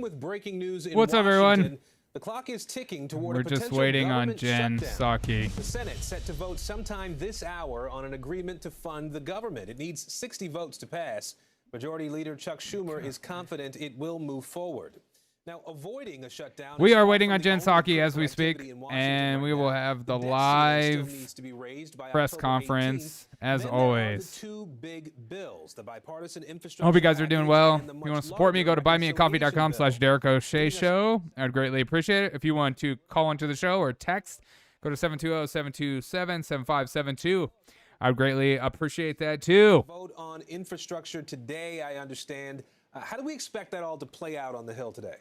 with breaking news in What's up, Washington. everyone? The clock is ticking toward We're a potential just waiting on government Jen shutdown. Psaki. The Senate set to vote sometime this hour on an agreement to fund the government. It needs 60 votes to pass. Majority Leader Chuck Schumer is confident it will move forward. Now, avoiding a shutdown. We are waiting on Jen Psaki as we speak, and we will have the live press conference as always. Two big bills, the bipartisan infrastructure. I hope you guys are doing well. If you want to support me, go to buymeacoffee.com/Derek-O'Shea-Show. I'd greatly appreciate it. If you want to call into the show or text, go to 720-727-7572. I would greatly appreciate that too. Vote on infrastructure today, I understand. How do we expect that all to play out on the Hill today?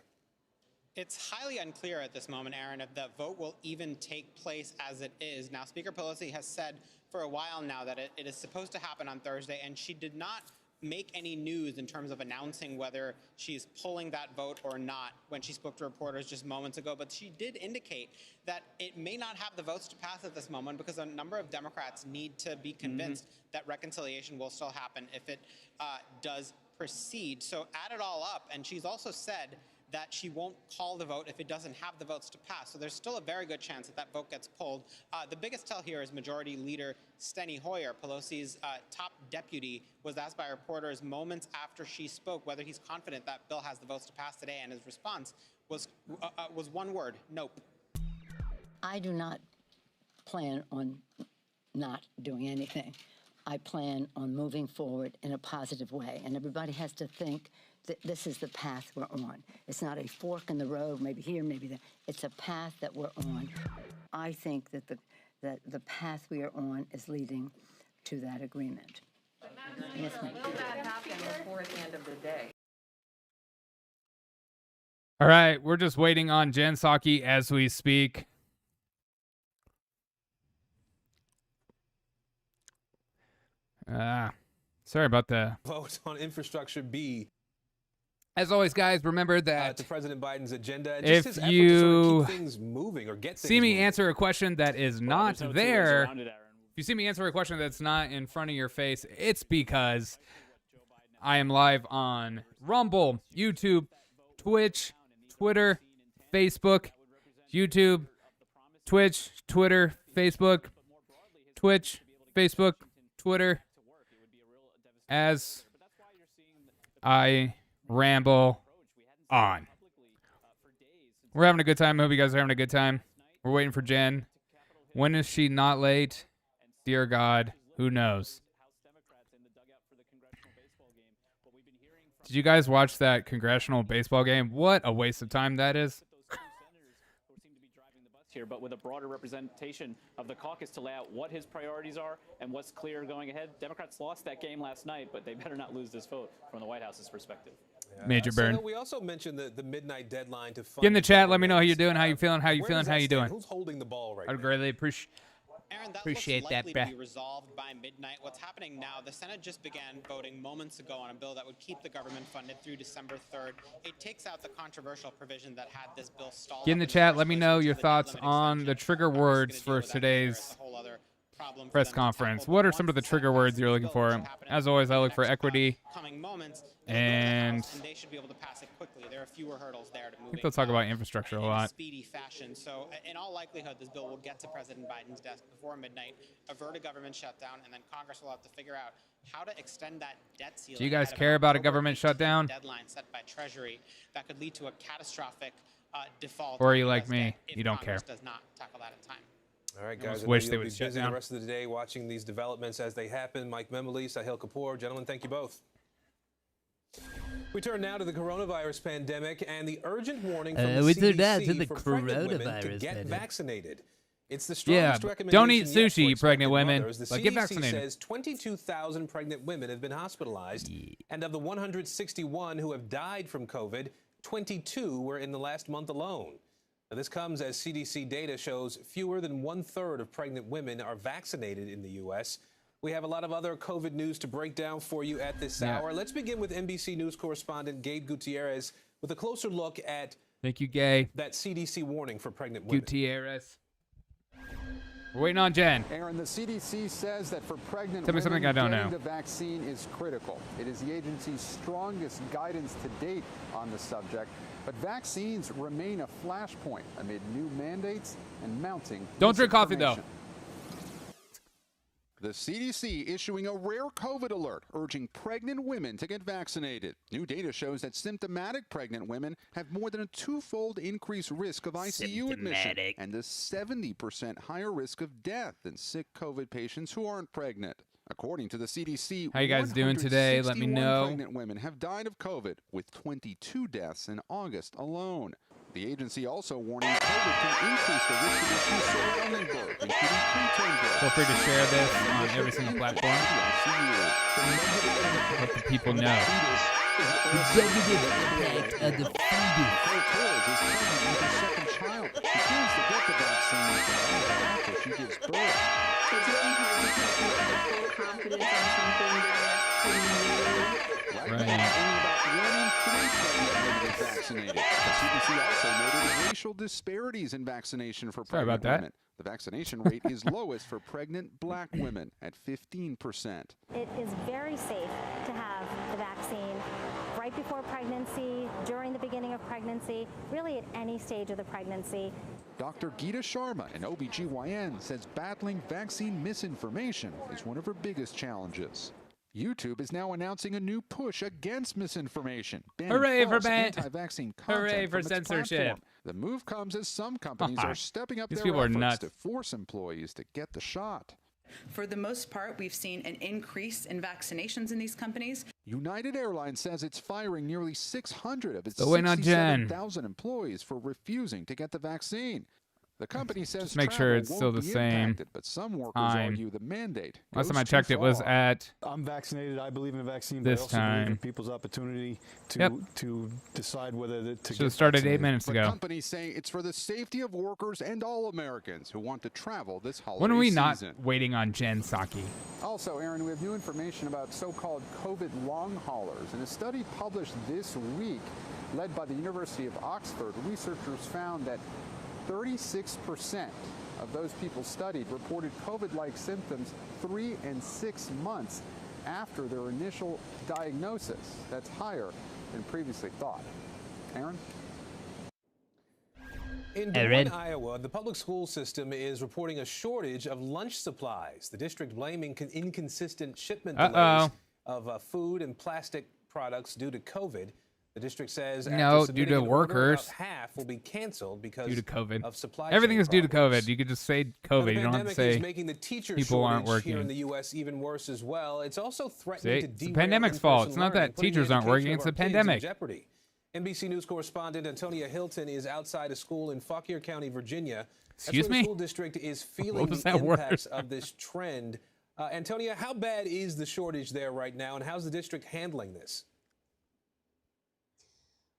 It's highly unclear at this moment, Aaron, if the vote will even take place as it is. Now, Speaker Pelosi has said for a while now that it is supposed to happen on Thursday, and she did not make any news in terms of announcing whether she's pulling that vote or not when she spoke to reporters just moments ago. But she did indicate that it may not have the votes to pass at this moment because a number of Democrats need to be convinced that reconciliation will still happen if it does proceed. So add it all up, and she's also said that she won't call the vote if it doesn't have the votes to pass. So there's still a very good chance that that vote gets pulled. The biggest tell here is Majority Leader Steny Hoyer, Pelosi's top deputy, was asked by reporters moments after she spoke whether he's confident that bill has the votes to pass today, and his response was one word: nope. I do not plan on not doing anything. I plan on moving forward in a positive way, and everybody has to think that this is the path we're on. It's not a fork in the road, maybe here, maybe there. It's a path that we're on. I think that the path we are on is leading to that agreement. Yes, ma'am. Will that happen before the end of the day? All right, we're just waiting on Jen Psaki as we speak. Sorry about the vote on infrastructure B. As always, guys, remember that to President Biden's agenda. If just his you to sort of keep things moving or get see me moving. answer a question that is not there, if you see me answer a question that's not in front of your face, it's because I am live on Rumble, YouTube, Twitch, Twitter, Facebook, YouTube, Twitch, Twitter, Facebook, Twitch, Facebook, Twitter, as I ramble on. We're having a good time. I hope you guys are having a good time. We're waiting for Jen. When is she not late? Dear God, who knows? Did you guys watch that congressional baseball game? What a waste of time that is. Here, but with a broader representation of the caucus to lay out what his priorities are and what's clear going ahead. Democrats lost that game last night, but they better not lose this vote from the White House's perspective. Major burn. So we also mentioned the midnight deadline to fund. Get in the chat. Let me know how you're doing, how you feeling, how you Where feeling, does how that you stand? doing. Who's holding the ball right now? I'd greatly appreciate. Aaron, that Appreciate looks that, likely bruh. to be resolved by midnight. What's happening now, the Senate just began voting moments ago on a bill that would keep the government funded through December 3rd. It takes out the controversial provision that had this bill stalled. Get in the chat. Let me know your thoughts on the trigger words for today's press conference. What are some of the trigger words you're looking for? As always, I look for equity, and they should be able to pass it quickly. There are fewer hurdles there to move. I think they'll talk about infrastructure a lot. Speedy fashion. So in all likelihood, this bill will get to President Biden's desk before midnight, avert a government shutdown, and then Congress will have to figure out how to extend that debt ceiling. Do you guys care about a government shutdown? Deadline set by Treasury that could lead to a catastrophic default. Or are you like me? You don't care. Does not tackle that in time. All right, I guys. almost wish you'll they be would shut busy down. the rest of the day watching these developments as they happen. Mike Memoli, Sahil Kapoor. Gentlemen, thank you both. We turn now to the coronavirus pandemic and the urgent warning from the CDC for pregnant women to get vaccinated. It's the strongest recommendation don't eat yet sushi, for you pregnant expectant women, mothers. The but CDC get vaccinated. says 22,000 pregnant women have been hospitalized, and of the 161 who have died from COVID, 22 were in the last month alone. Now, this comes as CDC data shows fewer than 1/3 of pregnant women are vaccinated in the U.S. We have a lot of other COVID news to break down for you at this hour. Let's begin with NBC News correspondent Gabe Gutierrez with a closer look at Thank you, Gay. that CDC warning for pregnant women. Gutierrez. We're waiting on Jen. Aaron, the CDC says that for pregnant Tell me women, something I don't getting know. the vaccine is critical. It is the agency's strongest guidance to date on the subject. But vaccines remain a flashpoint amid new mandates and mounting Don't drink coffee, though. misinformation. The CDC issuing a rare COVID alert, urging pregnant women to get vaccinated. New data shows that symptomatic pregnant women have more than a twofold increased risk of ICU admission and a 70% higher risk of death than sick COVID patients who aren't pregnant. According to the CDC, How you guys doing today? Let me 161 know. pregnant women have died of COVID, with 22 deaths in August alone. The agency also warning COVID can increase the risk of issues surrounding birth, including preterm birth. Feel free to share this on every single platform. Let the people know. Nicole Torres is pregnant with her second child. She plans to get the vaccine after she gives birth. It's really hard to put full confidence on something that is Right now, only about 1 in 3 pregnant women get vaccinated. The CDC also noted racial disparities in vaccination for Sorry about pregnant that. women. The vaccination rate is lowest for pregnant black women at 15%. It is very safe to have the vaccine right before pregnancy, during the beginning of pregnancy, really at any stage of the pregnancy. Dr. Geeta Sharma, an OBGYN, says battling vaccine misinformation is one of her biggest challenges. YouTube is now announcing a new push against misinformation, banning Hooray for false anti-vaccine content Hooray for from its censorship. platform. The move comes as some companies are stepping up These their people are efforts nuts. to force employees to get the shot. For the most part, we've seen an increase in vaccinations in these companies. United Airlines says it's firing nearly 600 of its Still waiting on Jen. 67,000 employees for refusing to get the vaccine. The company says Just make sure travel it's still won't the be same impacted, but some workers time. argue the mandate Last goes time I too checked, it was far. at I'm vaccinated. I believe in a vaccine, this but I also believe in time. people's opportunity to Yep. to decide whether to Should have started 8 minutes But ago. companies say it's for the safety of workers and all Americans who want to travel this holiday When are we not season. waiting on Jen Psaki? Also, Aaron, we have new information about so-called COVID long haulers. In a study published this week, led by the University of Oxford, researchers found that 36% of those people studied reported COVID-like symptoms 3 and 6 months after their initial diagnosis. That's higher than previously thought. Aaron? In Des Moines, Iowa, the public school system is reporting a shortage of lunch supplies. The district blaming inconsistent shipment delays of food and plastic products due to COVID. The district says No, due to workers. about half will be canceled because Due to COVID. of supply Everything chain is due to problems. COVID. You could just say Now, COVID. the You don't have to pandemic say is making the teacher people aren't shortage here in working. the U.S. even worse as well. It's also threatening See, to it's the derail pandemic's fault. in-person It's not learning, that putting teachers aren't education working, of it's our the kids in pandemic. jeopardy. NBC News correspondent Antonia Hilton is outside a school in Fauquier County, Virginia. That's Excuse where me? the school district is feeling What was the that word? impacts of this trend. Antonia, how bad is the shortage there right now, and how's the district handling this?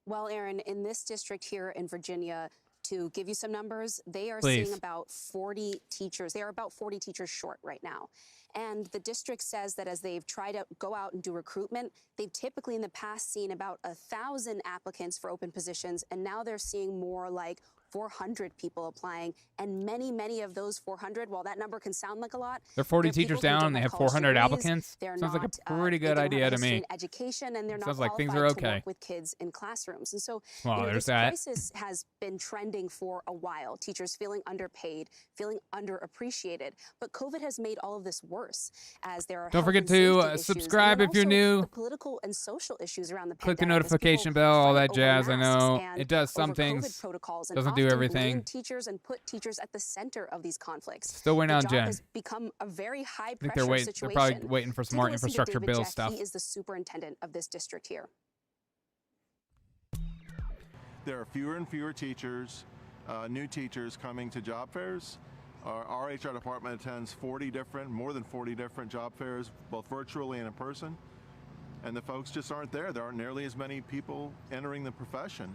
Well, Aaron, in this district here in Virginia, to give you some numbers, they are Please. seeing about 40 teachers. They are about 40 teachers short right now. And the district says that as they've tried to go out and do recruitment, they've typically in the past seen about 1,000 applicants for open positions, and now they're seeing more like 400 people applying, and many of those 400, while that number can sound like a lot, They're 40 they're people teachers who down don't and they have have college 400 degrees, applicants? they're Sounds like not, a pretty they good don't have idea a to history me. in education, and they're not Sounds like things qualified are to okay. work with kids in classrooms. And so Well, this there's that. crisis has been trending for a while. Teachers feeling underpaid, feeling underappreciated. But COVID has made all of this worse, as there are Don't health forget and to safety issues, subscribe and if you're also new. the political and social issues around the Click the pandemic as notification people bell, all fight that over jazz. I masks know and it does some over COVID things, protocols and doesn't do often everything. blame teachers and put teachers at the center of these conflicts. Still waiting The on job Jen. has become a very high I think pressure they're situation. probably waiting for some Take more a listen to infrastructure David bill Jeck. stuff. He is the superintendent of this district here. There are fewer and fewer teachers, new teachers coming to job fairs. Our HR department attends more than 40 different job fairs, both virtually and in person. And the folks just aren't there. There aren't nearly as many people entering the profession.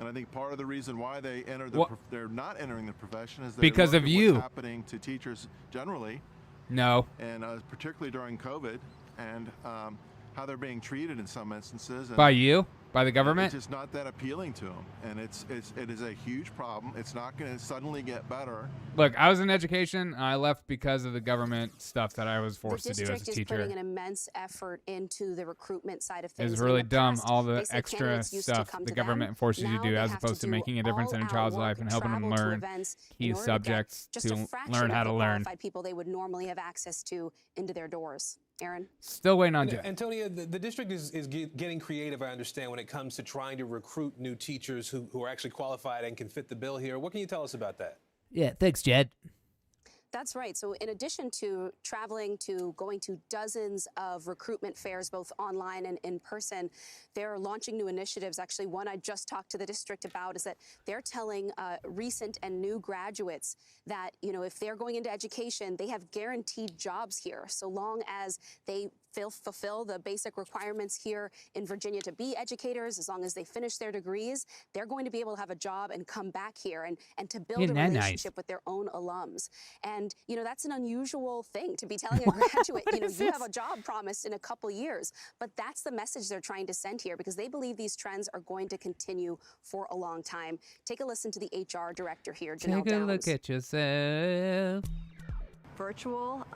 And I think part of the reason why they're not entering the profession is Because look of at you. what's happening to teachers generally, No. and particularly during COVID, and how they're being treated in some instances. And By you? by the government. It's just not that appealing to them, and it is a huge problem. It's not going to suddenly get better. Look, I was in education. I left because of the government stuff that I was forced to do as a The district teacher. is putting an immense effort into the recruitment side of things. It's really dumb, past, all the they said extra candidates used to stuff come the to government them. forces you Now to do they as have opposed to do making a difference in a all-out child's work, life and helping them travel to learn events key in order to get subjects just to a fraction learn how of to the learn. qualified people they would normally have access to into their doors. Aaron? Still waiting on Jen. Antonia, the district is getting creative, I understand, when it comes to trying to recruit new teachers who are actually qualified and can fit the bill here. What can you tell us about that? Yeah, thanks, Jed. That's right. So in addition to traveling to going to dozens of recruitment fairs, both online and in person, they're launching new initiatives. Actually, one I just talked to the district about is that they're telling recent and new graduates that, you know, if they're going into education, they have guaranteed jobs here, so long as they fulfill the basic requirements here in Virginia to be educators. As long as they finish their degrees, they're going to be able to have a job and come back here and to build a relationship with their own alums. And, you know, that's an unusual thing to be telling a graduate, you know, you have a job promised in a couple years. But that's the message they're trying to send here, because they believe these trends are going to continue for a long time. Take a listen to the HR director here, Janelle Take a Downs. look at yourself. Virtual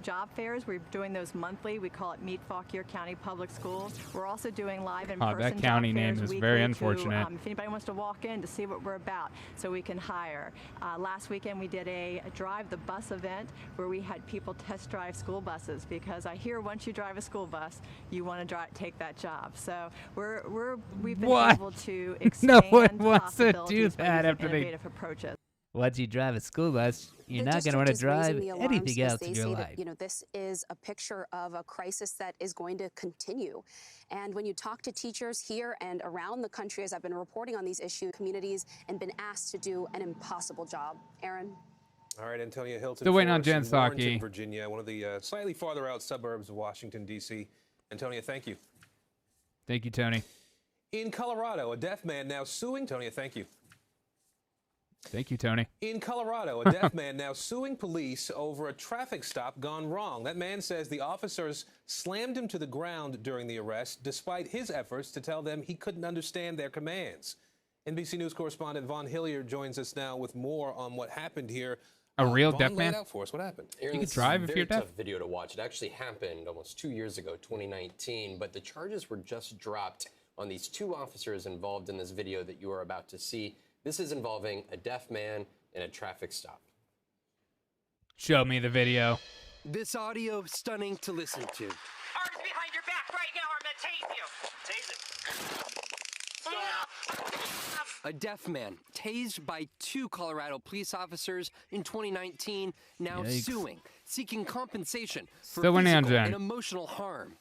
job fairs. We're doing those monthly. We call it Meet Fauquier County Public Schools. We're also doing live in-person that county job name fairs is weekly very unfortunate. if anybody wants to walk in to see what we're about, so we can hire. Last weekend we did a drive the bus event where we had people test drive school buses, because I hear once you drive a school bus, you want to take that job. So we've been able to expand No one wants to do possibilities by that using after they. innovative approaches. Once you drive a school bus, you're The not going to want to district is raising drive the alarms anything as else they in your say life. that, you know, this is a picture of a crisis that is going to continue. And when you talk to teachers here and around the country, as I've been reporting on these issues, communities, and been asked to do an impossible job. Aaron? All right, Antonia Hilton. Still waiting on for us Jen in Warrenton, Psaki. Virginia, one of the slightly farther out suburbs of Washington, D.C. Antonia, thank you. Thank you, Tony. In Colorado, a deaf man now suing. Antonia, thank you. Thank you, Tony. In Colorado, a deaf man now suing police over a traffic stop gone wrong. That man says the officers slammed him to the ground during the arrest, despite his efforts to tell them he couldn't understand their commands. NBC News correspondent Vaughn Hilliard joins us now with more on what happened here. A real Vaughn, deaf lay man? it out for us. What happened? Aaron, You could this drive is a if you're very deaf? tough video to watch. It actually happened almost 2 years ago, 2019, but the charges were just dropped on these two officers involved in this video that you are about to see. This is involving a deaf man and a traffic stop. Show me the video. This audio stunning to listen to. Arms behind your back right now, I'm gonna tase you. Tase it. A deaf man tased by two Colorado police officers in 2019, now Yikes. suing, seeking compensation for Still waiting on physical Jen. and emotional harm.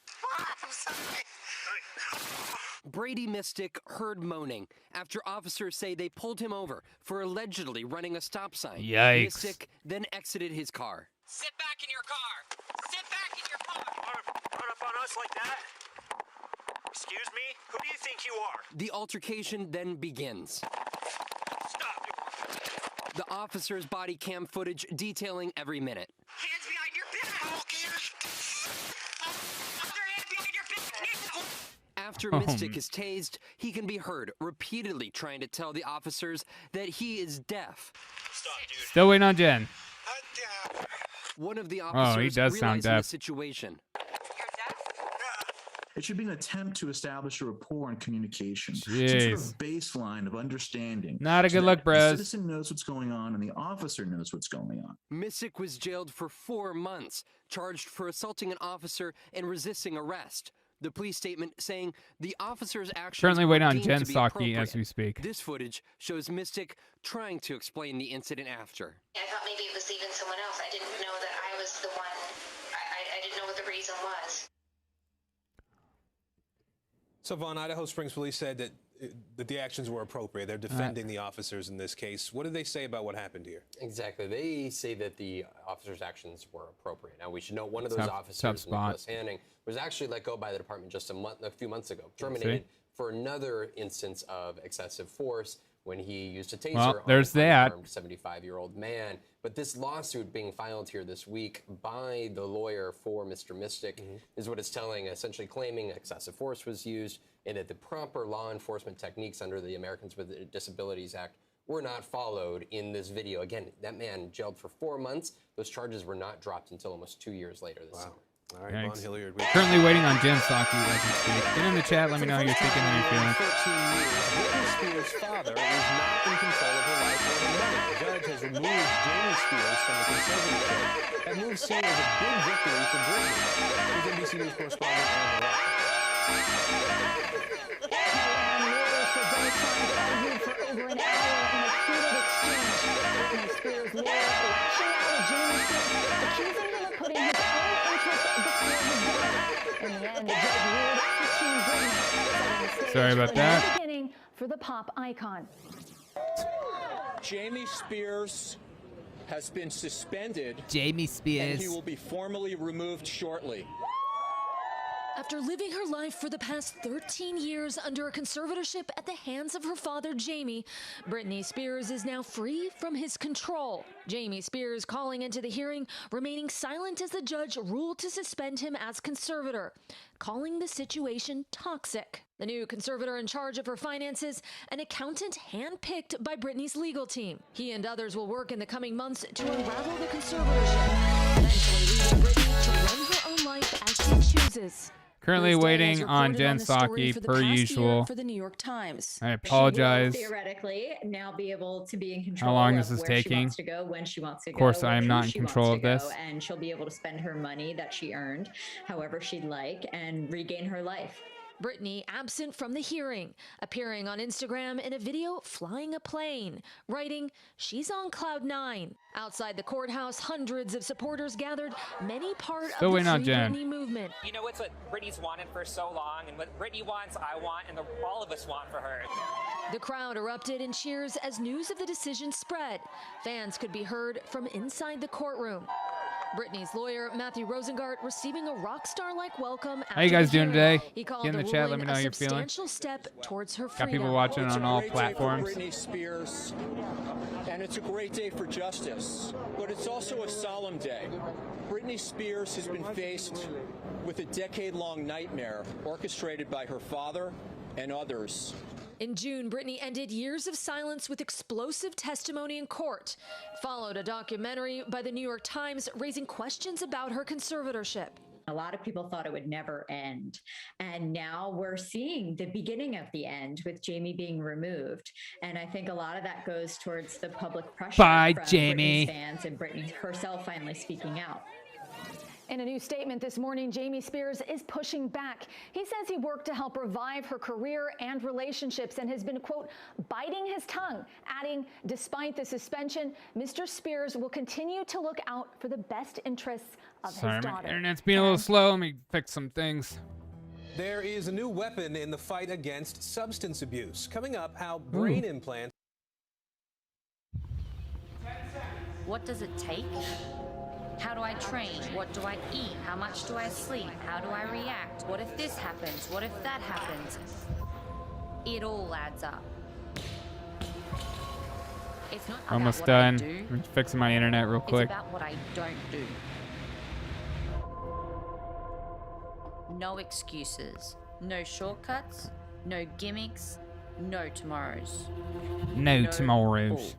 Brady Mystic heard moaning after officers say they pulled him over for allegedly running a stop sign. Yikes. Mystic then exited his car. Sit back in your car. Sit back in your car. Run up on us like that? Excuse me? Who do you think you are? The altercation then begins. Stop. The officer's body cam footage detailing every minute. Hands behind your back. Put your hands behind your back now. After Mystic is tased, he can be heard repeatedly trying to tell the officers that he is deaf. Stop, dude. Still waiting on Jen. One of the Oh, officers he does sound realizing the deaf. situation. It should be an attempt to establish a rapport and communication. Some Jeez. sort of baseline of understanding. Not a so good that look, The bros. citizen knows what's going on and the officer knows what's going on. Mystic was jailed for 4 months, charged for assaulting an officer and resisting arrest. The police statement saying the officer's actions Currently waiting were on deemed Jen to be Psaki as appropriate. we speak. This footage shows Mystic trying to explain the incident after. I thought maybe it was even someone else. I didn't know that I was the one. I didn't know what the reason was. So, Vaughn, Idaho Springs Police said that the actions were appropriate. They're defending the officers in this case. What did they say about what happened here? Exactly. They say that the officers' actions were appropriate. Now, we should note one of those Tough officers, spot. Nicholas Hanning, was actually let go by the department just a few months ago, terminated for another instance of excessive force when he used a taser Well, on there's an that. unarmed 75-year-old man. But this lawsuit being filed here this week by the lawyer for Mr. Mystic is what it's telling, essentially claiming excessive force was used and that the proper law enforcement techniques under the Americans with Disabilities Act were not followed in this video. Again, that man jailed for 4 months. Those charges were not dropped until almost 2 years later this summer. All right, Von Hilliard. Currently waiting on Jen Psaki as we speak. Get in the chat. Let me know how you're speaking, how you're feeling. 13 years, Britney Spears' father is not in control of her life or her money. The judge has removed Jamie Spears from the conservatorship. That move seen as a big victory for Britney. Here's NBC News correspondent Aaron Lawyers for both sides argued for over an hour in a heated exchange. Britney Spears' lawyer lashing out at Jamie Spears, accusing him of putting his own interest before his daughter. In the end, the judge ruled for Team Britney, setting the stage Sorry about for a that. new beginning for the pop icon. Jamie Spears has been suspended. Jamie Spears. And he will be formally removed shortly. After living her life for the past 13 years under a conservatorship at the hands of her father, Jamie, Britney Spears is now free from his control. Jamie Spears calling into the hearing, remaining silent as the judge ruled to suspend him as conservator, calling the situation toxic. The new conservator in charge of her finances, an accountant handpicked by Britney's legal team. He and others will work in the coming months to unravel the conservatorship, eventually leaving Britney to run her own life as she chooses. Currently waiting on Jen Psaki, per usual. For the New York Times. I apologize. She will theoretically now be able to be in control How long of is this where taking? she wants to go, when she wants to go. Of course, I am who not in she control wants of to this. go, and she'll be able to spend her money that she earned however she'd like and regain her life. Britney absent from the hearing, appearing on Instagram in a video flying a plane, writing, "She's on cloud 9." Outside the courthouse, hundreds of supporters gathered, many part Still of the waiting on Free Jen. Britney movement. You know, it's what Britney's wanted for so long, and what Britney wants, I want, and all of us want for her. The crowd erupted in cheers as news of the decision spread. Fans could be heard from inside the courtroom. Britney's lawyer, Matthew Rosengart, receiving a rock star-like welcome. How you guys doing today? He called Get in the chat. Let me know how you're feeling. substantial step towards her Got freedom. people watching on all It's a great platforms. day for Britney Spears, and it's a great day for justice, but it's also a solemn day. Britney Spears has been faced with a decade-long nightmare orchestrated by her father and others. In June, Britney ended years of silence with explosive testimony in court. Followed a documentary by the New York Times raising questions about her conservatorship. A lot of people thought it would never end. And now we're seeing the beginning of the end with Jamie being removed. And I think a lot of that goes towards the public pressure Bye, from Jamie. Britney's fans and Britney herself finally speaking out. In a new statement this morning, Jamie Spears is pushing back. He says he worked to help revive her career and relationships and has been, quote, biting his tongue, adding, despite the suspension, Mr. Spears will continue to look out for the best interests of Sorry, his my daughter. internet's being a little slow. Let me fix some things. There is a new weapon in the fight against substance abuse. Coming up, how brain implants. What does it take? How do I train? What do I eat? How much do I sleep? How do I react? What if this happens? What if that happens? It all adds up. It's not about Almost what done. I do. I'm fixing my internet real quick. It's about what I don't do. No excuses. No shortcuts. No gimmicks. No tomorrows. No tomorrows. bull.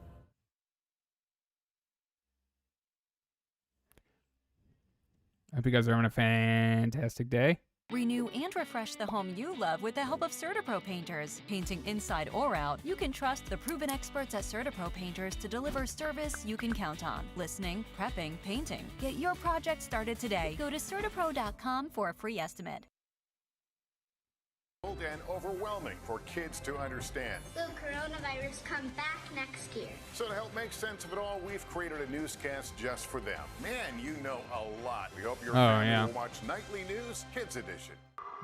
I hope you guys are having a fantastic day. Renew and refresh the home you love with the help of CertaPro painters. Painting inside or out, you can trust the proven experts at CertaPro painters to deliver service you can count on. Listening, prepping, painting. Get your project started today. Go to CertaPro.com for a free estimate. And overwhelming for kids to understand. Will coronavirus come back next year? So to help make sense of it all, we've created a newscast just for them. Man, you know a lot. We hope your family will watch Nightly News Kids Edition.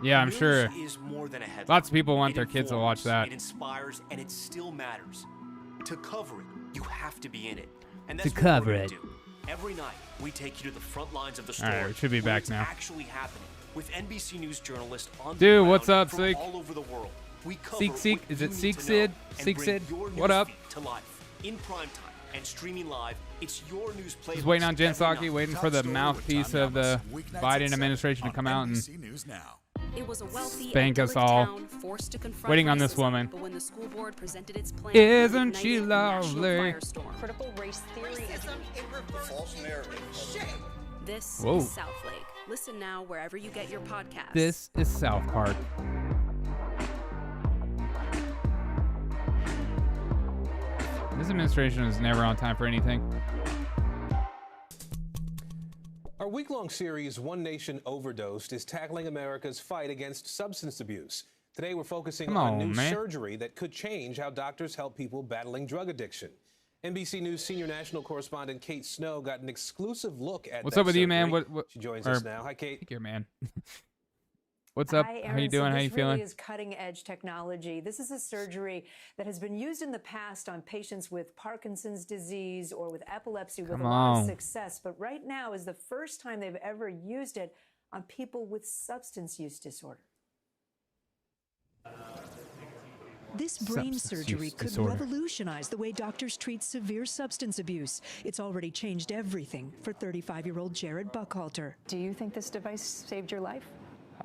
Yeah, I'm sure. News is more than a headline. Lots of people want It their kids to watch that. It inspires, and it still matters. To cover it, you have to be in it. And To that's what cover we're gonna it. do. Every night, we take you to the front lines of the All story. right, we should be where back it's now. actually happening with NBC News journalists on the Dude, ground what's up, from Slik? all over the world. We cover Seek, what is you it need Seek to Sid? know and Seek bring Sid? your What news up? feed to life in prime time and streaming live. It's your news playlist. Just waiting on Jen every Psaki, night. waiting for the mouthpiece of the Biden administration to come out and It was a wealthy, spank us idyllic all. town forced to confront Waiting on this racism, woman. But when the school board presented its plan, Isn't it she ignited a national lovely? firestorm. Critical race theory is The false narrative. This Whoa. is Southlake. Listen now wherever you get your podcasts. This is South Park. This administration is never on time for anything. Our week-long series, One Nation Overdosed, is tackling America's fight against substance abuse. Today, we're focusing Come on on, new man. surgery that could change how doctors help people battling drug addiction. NBC News senior national correspondent Kate Snow got an exclusive look at What's that up with you, man? surgery. What She joins or- us now. Hi, Kate. Take care, man. What's up? Hi, How you Aaron. doing? So How this you feeling? really is cutting-edge technology. This is a surgery that has been used in the past on patients with Parkinson's disease or with epilepsy with Come a lot on. of success. But right now is the first time they've ever used it on people with substance use disorder. This brain Substance surgery use could disorder. revolutionize the way doctors treat severe substance abuse. It's already changed everything for 35-year-old Jared Buckhalter. Do you think this device saved your life?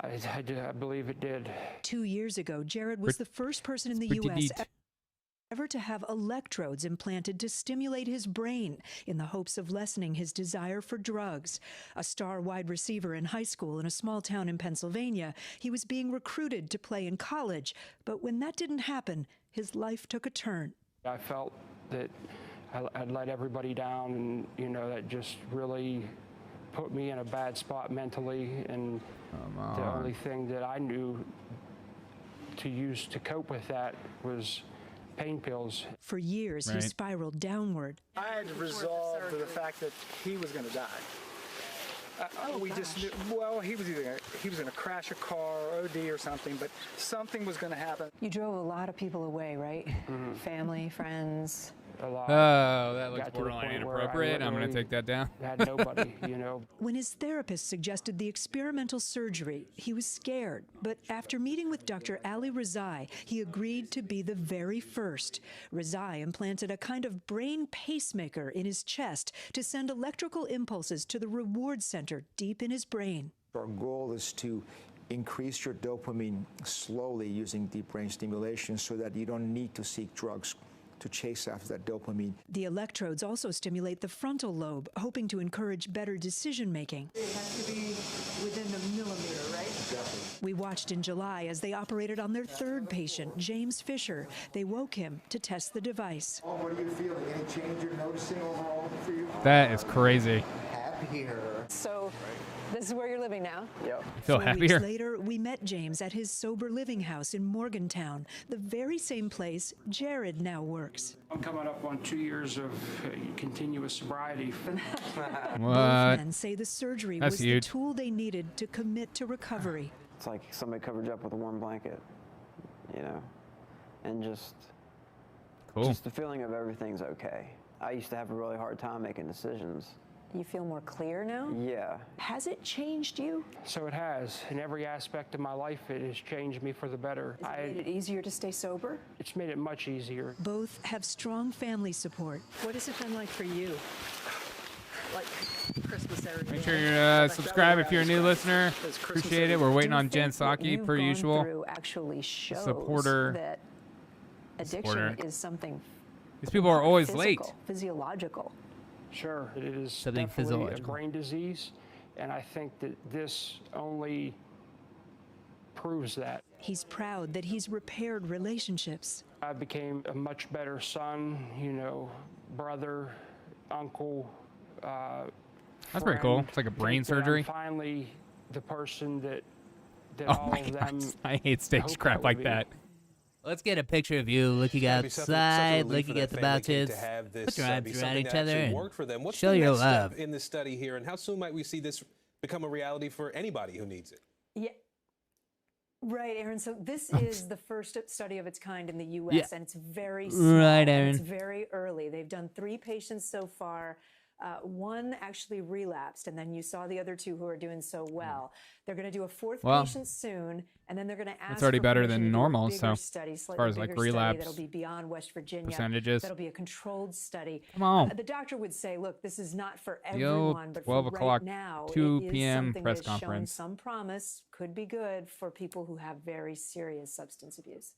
I believe it did. 2 years ago, Jared was the first person in the pretty U.S. neat. ever to have electrodes implanted to stimulate his brain in the hopes of lessening his desire for drugs. A star wide receiver in high school in a small town in Pennsylvania, he was being recruited to play in college. But when that didn't happen, his life took a turn. I felt that I'd let everybody down, and that just really put me in a bad spot mentally. And the only thing that I knew to use to cope with that was pain pills. For years, he Right. spiraled downward. I had to resolve to the fact that he was going to die. We just knew, well, he was going to crash a car, OD or something, but something was going to happen. You drove a lot of people away, right? Family, friends. A lot. Oh, that looks Got to the borderline point where I inappropriate. I'm going to literally take that down. had nobody, When his therapist suggested the experimental surgery, he was scared. But after meeting with Dr. Ali Rezai, he agreed to be the very first. Rezai implanted a kind of brain pacemaker in his chest to send electrical impulses to the reward center deep in his brain. Our goal is to increase your dopamine slowly using deep brain stimulation so that you don't need to seek drugs to chase after that dopamine. The electrodes also stimulate the frontal lobe, hoping to encourage better decision-making. It has to be within a millimeter, right? We watched in July as they operated on their third patient, James Fisher. They woke him to test the device. What are you feeling? Any change you're noticing overall for you? That is crazy. Happier. So this is where you're living now? Yep. I feel 4 happier. weeks later, we met James at his sober living house in Morgantown, the very same place Jared now works. I'm coming up on 2 years of continuous sobriety. Both What? men say the surgery That's was huge. the tool they needed to commit to recovery. It's like somebody covered you up with a warm blanket, and just the feeling of everything's okay. I used to have a really hard time making decisions. You feel more clear now? Yeah. Has it changed you? So it has. In every aspect of my life, it has changed me for the better. Has it made it easier to stay sober? It's made it much easier. Both have strong family support. What has it been like for you? Like Christmas every Make day? sure you subscribe if you're a new listener. Appreciate it. We're waiting on Jen Psaki, per usual. Through actually shows Supporter. that addiction Supporter. is something These people are always physical, late. physiological. Sure, it is Something definitely a physiological. brain disease, and I think that this only proves that. He's proud that he's repaired relationships. I became a much better son, brother, uncle. That's pretty cool. friend. It's like a Think brain that I'm surgery. finally the person that Oh all my of gosh. them. I hate stage hoped crap I would like be. that. Let's get a picture of you looking Gotta be such a outside, relief for looking that at the family, Kate, mountains. to have this, Put your be arms around something each that other actually and worked for them. What's show the your next love. step in this study here, and how soon might we see this become a reality for anybody who needs it? Yeah. Right, Aaron. So this is the first study of its kind in the U.S., Yeah. and it's very small. Right, and Aaron. It's very early. They've done 3 patients so far. One actually relapsed, and then you saw the other two who are doing so well. They're going to do a fourth Well, patient soon, and then they're going to ask it's already for better permission than to do a normal, bigger so study, as far as, like, slightly bigger study relapse that'll be beyond West Virginia. percentages. That'll be a controlled study. Come on. The doctor would say, look, this is not for The old everyone, but 12 for right o'clock, now, 2 it is p.m. something press that has shown conference. some promise, could be good for people who have very serious substance abuse.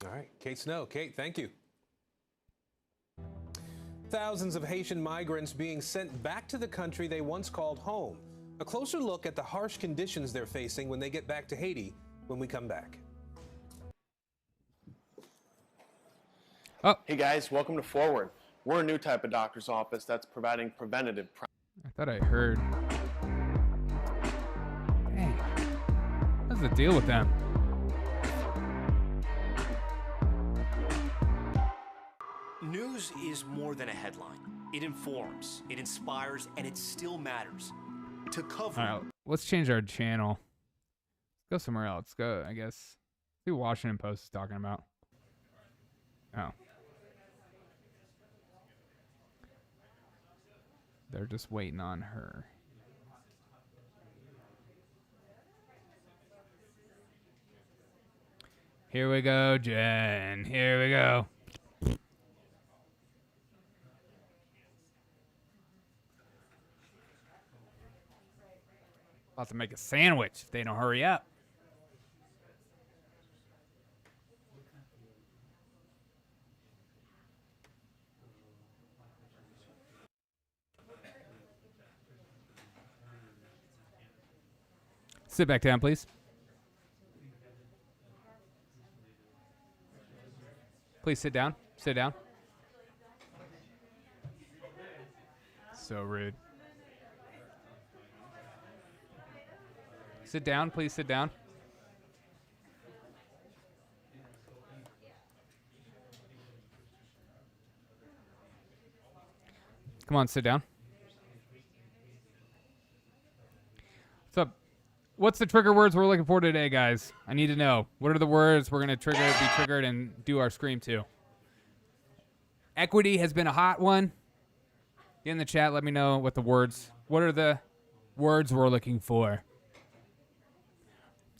All right, Kate Snow. Kate, thank you. Thousands of Haitian migrants being sent back to the country they once called home. A closer look at the harsh conditions they're facing when they get back to Haiti when we come back. Oh. Hey guys, welcome to Forward. We're a new type of doctor's office that's providing preventative. I thought I heard. Dang. What's the deal with them? News is more than a headline. It informs, it inspires, and it still matters. To cover. All right, let's change our channel. Let's go somewhere else. Go, I guess. See what Washington Post is talking about. Oh. They're just waiting on her. Here we go, Jen. Here we go. About to make a sandwich if they don't hurry up. Sit back down, please. Please sit down. Sit down. So rude. Sit down, please sit down. Come on, sit down. What's up? What's the trigger words we're looking for today, guys? I need to know. What are the words we're going to be triggered and do our scream to? Equity has been a hot one. Get in the chat, let me know what what are the words we're looking for?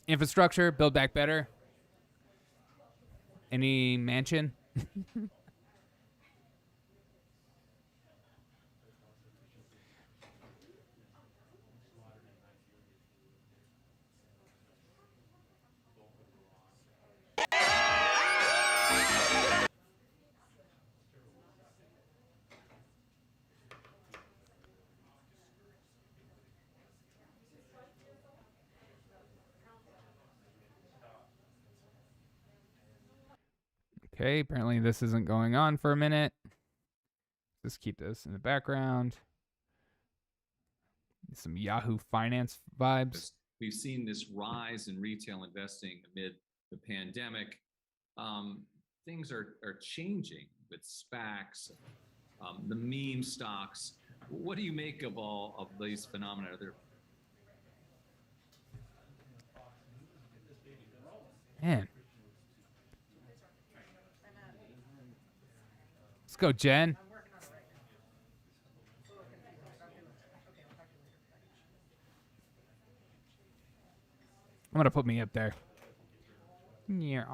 Infrastructure, build back better. Any mansion? Okay, apparently this isn't going on for a minute. Just keep this in the background. Some Yahoo Finance vibes. We've seen this rise in retail investing amid the pandemic. Things are changing with SPACs, the meme stocks. What do you make of all of these phenomena? Man. Let's go, Jen. I'm going to put me up there. Yeah.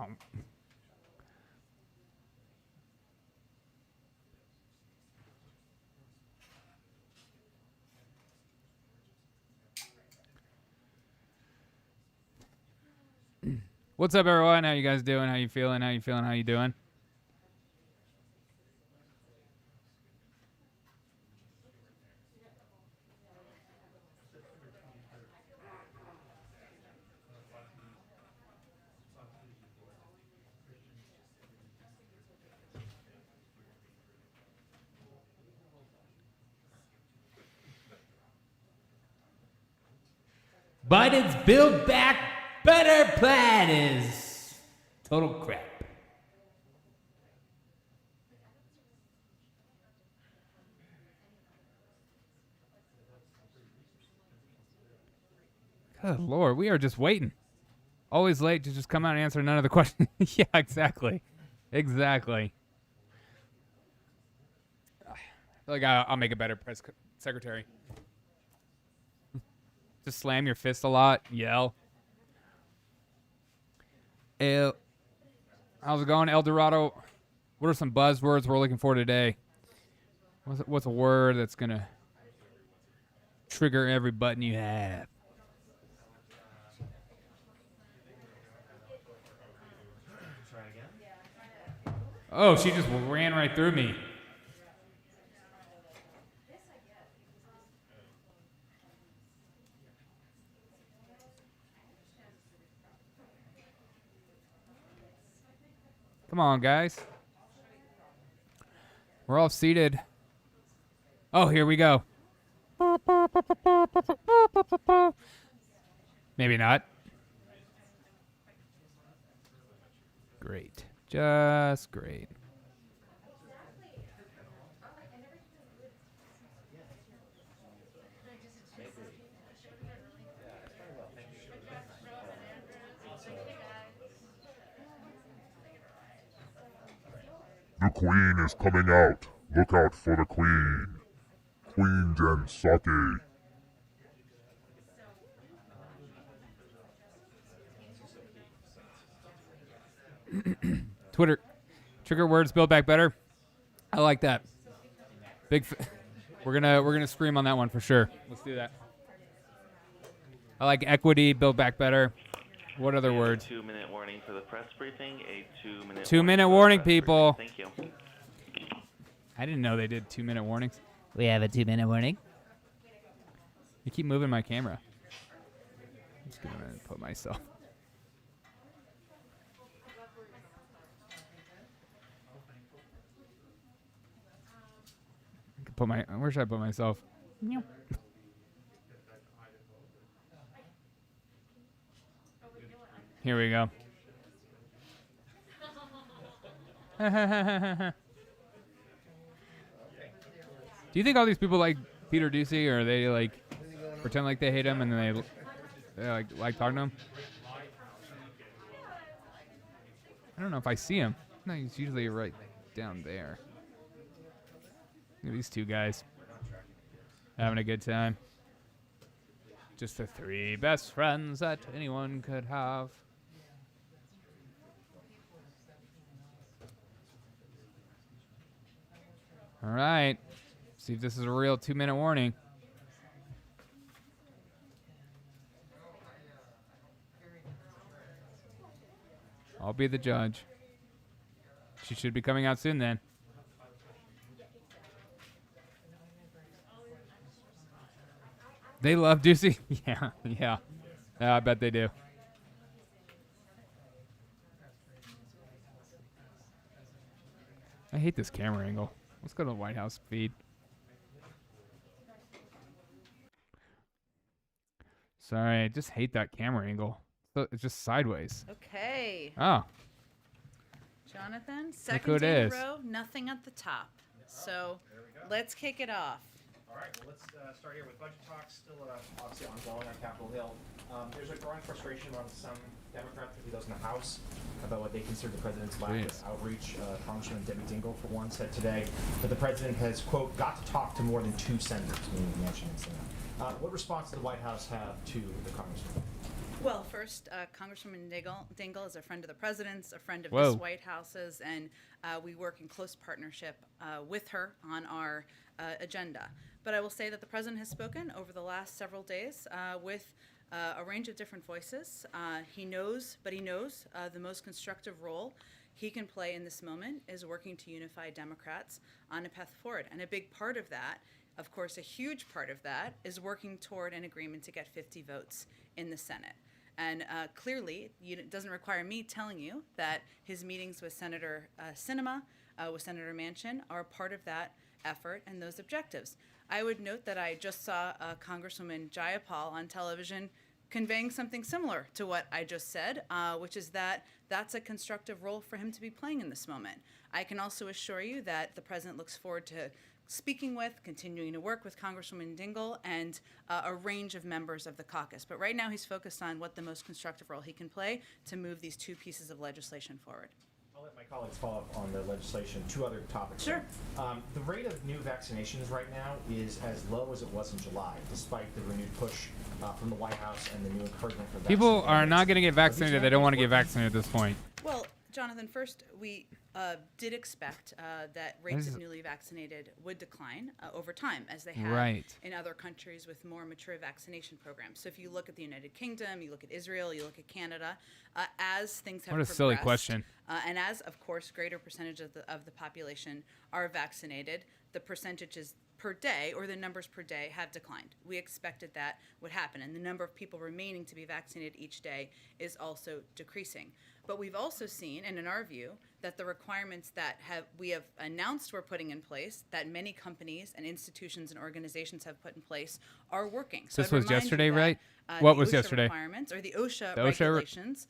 What's up, everyone? How you guys doing? How you feeling? How you feeling? How you doing? Biden's Build Back Better plan is total crap. Good Lord, we are just waiting. Always late to just come out and answer none of the questions. Yeah, exactly. Exactly. feel like I'll make a better press secretary. Just slam your fist a lot, yell. How's it going, El Dorado? What are some buzzwords we're looking for today? What's a word that's going to trigger every button you have? Oh, she just ran right through me. Come on, guys. We're all seated. Oh, here we go. Maybe not. Great. Just great. The queen is coming out. Look out for the queen. Queen Jen Psaki. Twitter. Trigger words build back better. I like that. We're gonna scream on that one for sure. Let's do that. I like equity, build back better. What other words? 2-minute warning for the press briefing. A 2-minute. 2-minute warning, people. Thank you. I didn't know they did 2-minute warnings. We have a 2-minute warning. You keep moving my camera. I'm just gonna put myself. Where should I put myself? Here we go. Do you think all these people like Peter Ducey, or they like pretend like they hate him and then they like talking to him? I don't know if I see him. No, he's usually right down there. Look at these two guys having a good time. Just the three best friends that anyone could have. All right. See if this is a real 2-minute warning. I'll be the judge. She should be coming out soon then. They love Ducey? Yeah. I bet they do. I hate this camera angle. Let's go to the White House feed. Sorry, I just hate that camera angle. So it's just sideways. Okay. Oh. Jonathan, Look who second it day in is. a row, nothing at the top. So let's kick it off. All right, well, let's start here with budget talks, still obviously ongoing on Capitol Hill. There's a growing frustration among some Democrats, particularly those in the House, about what they consider the president's lack of outreach. Congresswoman Debbie Dingell, for one, said today that the president has, quote, got to talk to more than 2 senators, meaning Manchin and Sinema. What response did the White House have to the congresswoman? Well, first, Congresswoman Dingell is a friend of the president's, a friend of Whoa. this White House's, and we work in close partnership with her on our agenda. But I will say that the president has spoken over the last several days with a range of different voices. He knows the most constructive role he can play in this moment is working to unify Democrats on a path forward. And a big part of that, of course, a huge part of that, is working toward an agreement to get 50 votes in the Senate. And clearly, it doesn't require me telling you that his meetings with Senator Sinema, with Senator Manchin, are part of that effort and those objectives. I would note that I just saw Congresswoman Jayapal on television conveying something similar to what I just said, which is that that's a constructive role for him to be playing in this moment. I can also assure you that the president looks forward to speaking with, continuing to work with Congresswoman Dingell and a range of members of the caucus. But right now he's focused on what the most constructive role he can play to move these 2 pieces of legislation forward. I'll let my colleagues follow up on the legislation. Two other topics. Sure. The rate of new vaccinations right now is as low as it was in July, despite the renewed push from the White House and the new encouragement for People are not going to get vaccinated. They don't want to get vaccinated at this point. Well, Jonathan, first, we did expect that rates of newly vaccinated would decline over time, as they have in other countries with more mature vaccination programs. So if you look at the United Kingdom, you look at Israel, you look at Canada, as things have progressed. What a silly question. And as, of course, greater percentage of the population are vaccinated, the percentages per day, or the numbers per day, have declined. We expected that would happen, and the number of people remaining to be vaccinated each day is also decreasing. But we've also seen, and in our view, that the requirements that we have announced we're putting in place, that many companies and institutions and organizations have put in place, are working. So this was yesterday, right? What was yesterday? Requirements, or the OSHA regulations,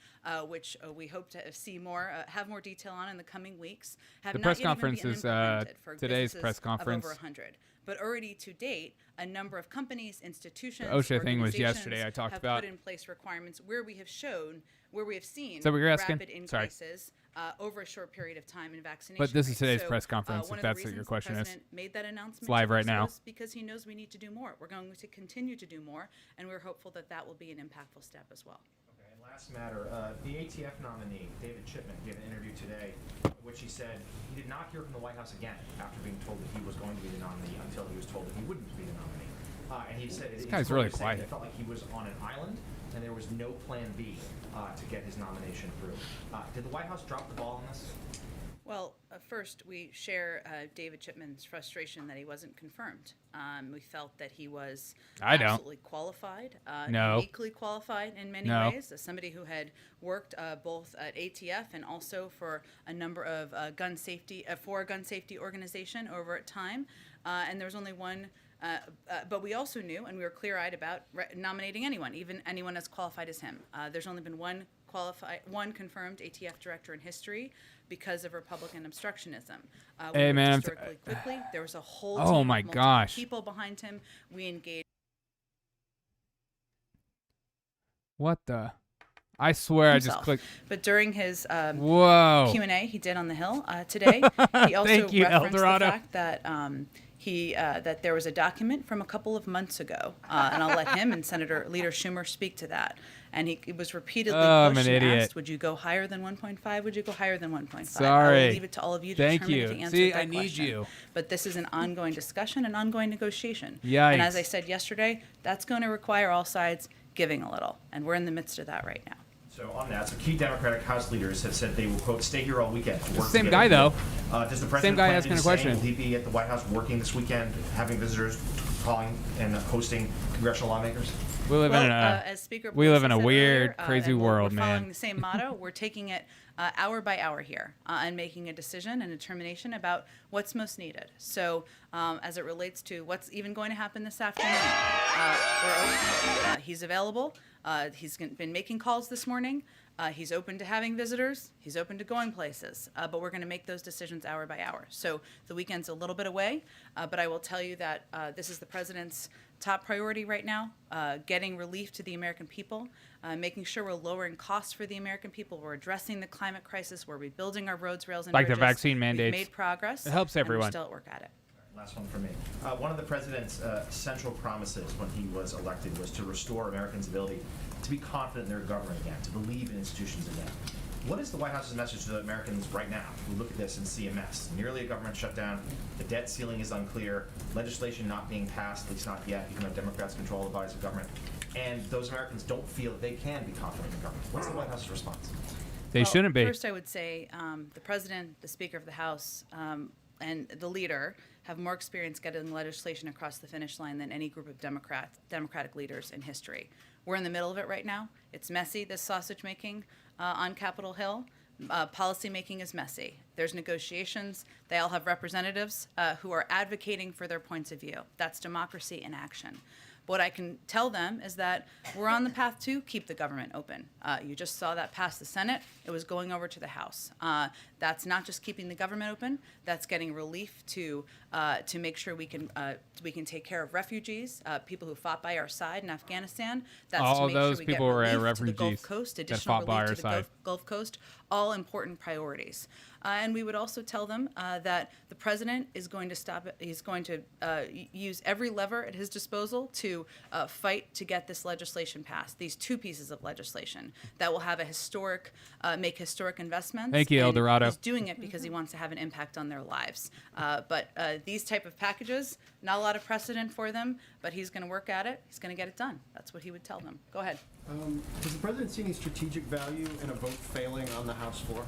which we hope to see more, have more detail on in the coming weeks. Have the not press yet even conference been is implemented for today's businesses press conference. Of over 100. But already to date, a number of companies, institutions, the OSHA thing was yesterday. I talked about. Put in place requirements where we have seen so rapid increases over a short period of time in vaccination. But this is today's so, press conference. If that's what your question is. Made that announcement. It's live right now. Because he knows we need to do more. We're going to continue to do more, and we're hopeful that that will be an impactful step as well. Okay, and last matter, the ATF nominee, David Chipman, gave an interview today, which he said he did not hear from the White House again after being told that he was going to be the nominee until he was told that he wouldn't be the nominee. And he said this guy's really quiet. He felt like he was on an island and there was no plan B to get his nomination through. Did the White House drop the ball on this? Well, first, we share David Chipman's frustration that he wasn't confirmed. We felt that he was absolutely qualified, uniquely qualified in many ways, as somebody who had worked both at ATF and also for a number of gun safety organization over at time. And there was only one. But we also knew, and we were clear-eyed about nominating anyone, even anyone as qualified as him. There's only been one confirmed ATF director in history because of Republican obstructionism. Hey, man, quickly. There was a whole team of people behind him. We engaged. What the? I swear himself. I just clicked. But during his Q&A he did on the Hill today, he also Thank you, referenced Eldorado. the fact that that there was a document from a couple of months ago, and I'll let him and Senator Leader Schumer speak to that. And he was repeatedly pushed and asked, would you go higher than 1.5? Would you go higher than 1.5? Sorry. I will leave it to all of you to determine if you answered See, that I need question. you. But this is an ongoing discussion, an ongoing negotiation. Yikes. And as I said yesterday, that's going to require all sides giving a little, and we're in the midst of that right now. So on that, key Democratic House leaders have said they will, quote, stay here all weekend to work Same together. guy, though. Does the president Same guy plan asking to a do the question. same? Will he be at the White House working this weekend, having visitors, calling and hosting congressional lawmakers? We live in as Speaker we live in Pelosi a said weird, earlier, crazy and world, we're following man. the same motto. We're taking it hour by hour here and making a decision and determination about what's most needed. So as it relates to what's even going to happen this afternoon, he's available. He's been making calls this morning. He's open to having visitors. He's open to going places. But we're going to make those decisions hour by hour. So the weekend's a little bit away. But I will tell you that this is the president's top priority right now, getting relief to the American people, making sure we're lowering costs for the American people. We're addressing the climate crisis. We're rebuilding our roads, rails, and bridges. The vaccine mandates. We've made progress. It helps everyone. And we're still at work at it. Last one for me. One of the president's central promises when he was elected was to restore Americans' ability to be confident in their government again, to believe in institutions again. What is the White House's message to the Americans right now who look at this and see a mess? Nearly a government shutdown, the debt ceiling is unclear, legislation not being passed, at least not yet, even though Democrats control the bodies of government, and those Americans don't feel that they can be confident in government. What's the White House's response? They shouldn't be. First, I would say the president, the Speaker of the House, and the leader have more experience getting legislation across the finish line than any group of Democratic leaders in history. We're in the middle of it right now. It's messy, this sausage making on Capitol Hill. Policy making is messy. There's negotiations. They all have representatives who are advocating for their points of view. That's democracy in action. What I can tell them is that we're on the path to keep the government open. You just saw that pass the Senate. It was going over to the House. That's not just keeping the government open. That's getting relief to make sure we can take care of refugees, people who fought by our side in Afghanistan. That's all to make those sure we people get were relief refugees to the Gulf Coast, that additional fought by relief our to the side. Gulf Coast. All important priorities. And we would also tell them that the president is going to stop it. He's going to use every lever at his disposal to fight to get this legislation passed. These two pieces of legislation that will have a make historic investments. Thank you, And Eldorado. He's doing it because he wants to have an impact on their lives. But these type of packages, not a lot of precedent for them, but he's going to work at it. He's going to get it done. That's what he would tell them. Go ahead. Does the president see any strategic value in a vote failing on the House floor?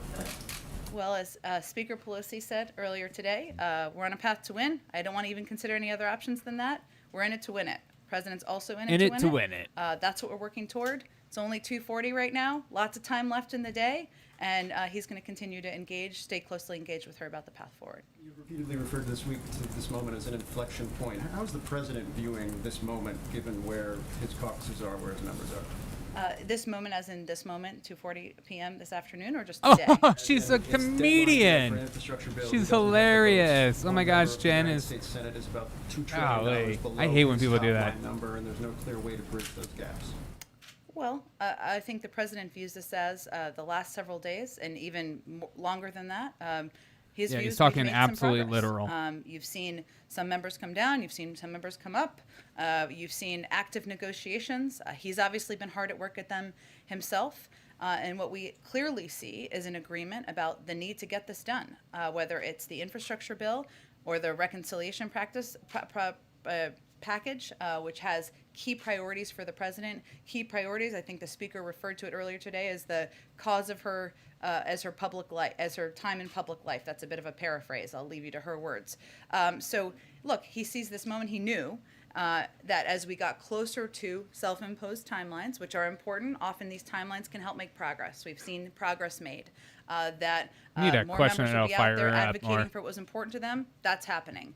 Well, as Speaker Pelosi said earlier today, we're on a path to win. I don't want to even consider any other options than that. We're in it to win it. President's also in it to win it. That's what we're working toward. It's only 2:40 right now. Lots of time left in the day, and he's going to continue to stay closely engaged with her about the path forward. You've repeatedly referred this week to this moment as an inflection point. How is the president viewing this moment, given where his caucuses are, where his members are? This moment, as in this moment, 2:40 p.m. this afternoon, or just today? Oh, she's a comedian. She's hilarious. Oh my gosh, Jen is. Golly, I hate when people do that. Number, and there's no clear way to bridge those gaps. Well, I think the president views this as the last several days, and even longer than that. He's talking absolutely literal. You've seen some members come down. You've seen some members come up. You've seen active negotiations. He's obviously been hard at work at them himself. And what we clearly see is an agreement about the need to get this done, whether it's the infrastructure bill or the reconciliation package, which has key priorities for the president. Key priorities, I think the speaker referred to it earlier today, as the cause of her, as her public life, as her time in public life. That's a bit of a paraphrase. I'll leave you to her words. So, look, he sees this moment. He knew that as we got closer to self-imposed timelines, which are important, often these timelines can help make progress. We've seen progress made. That more members will be out there advocating for what was important to them. That's happening.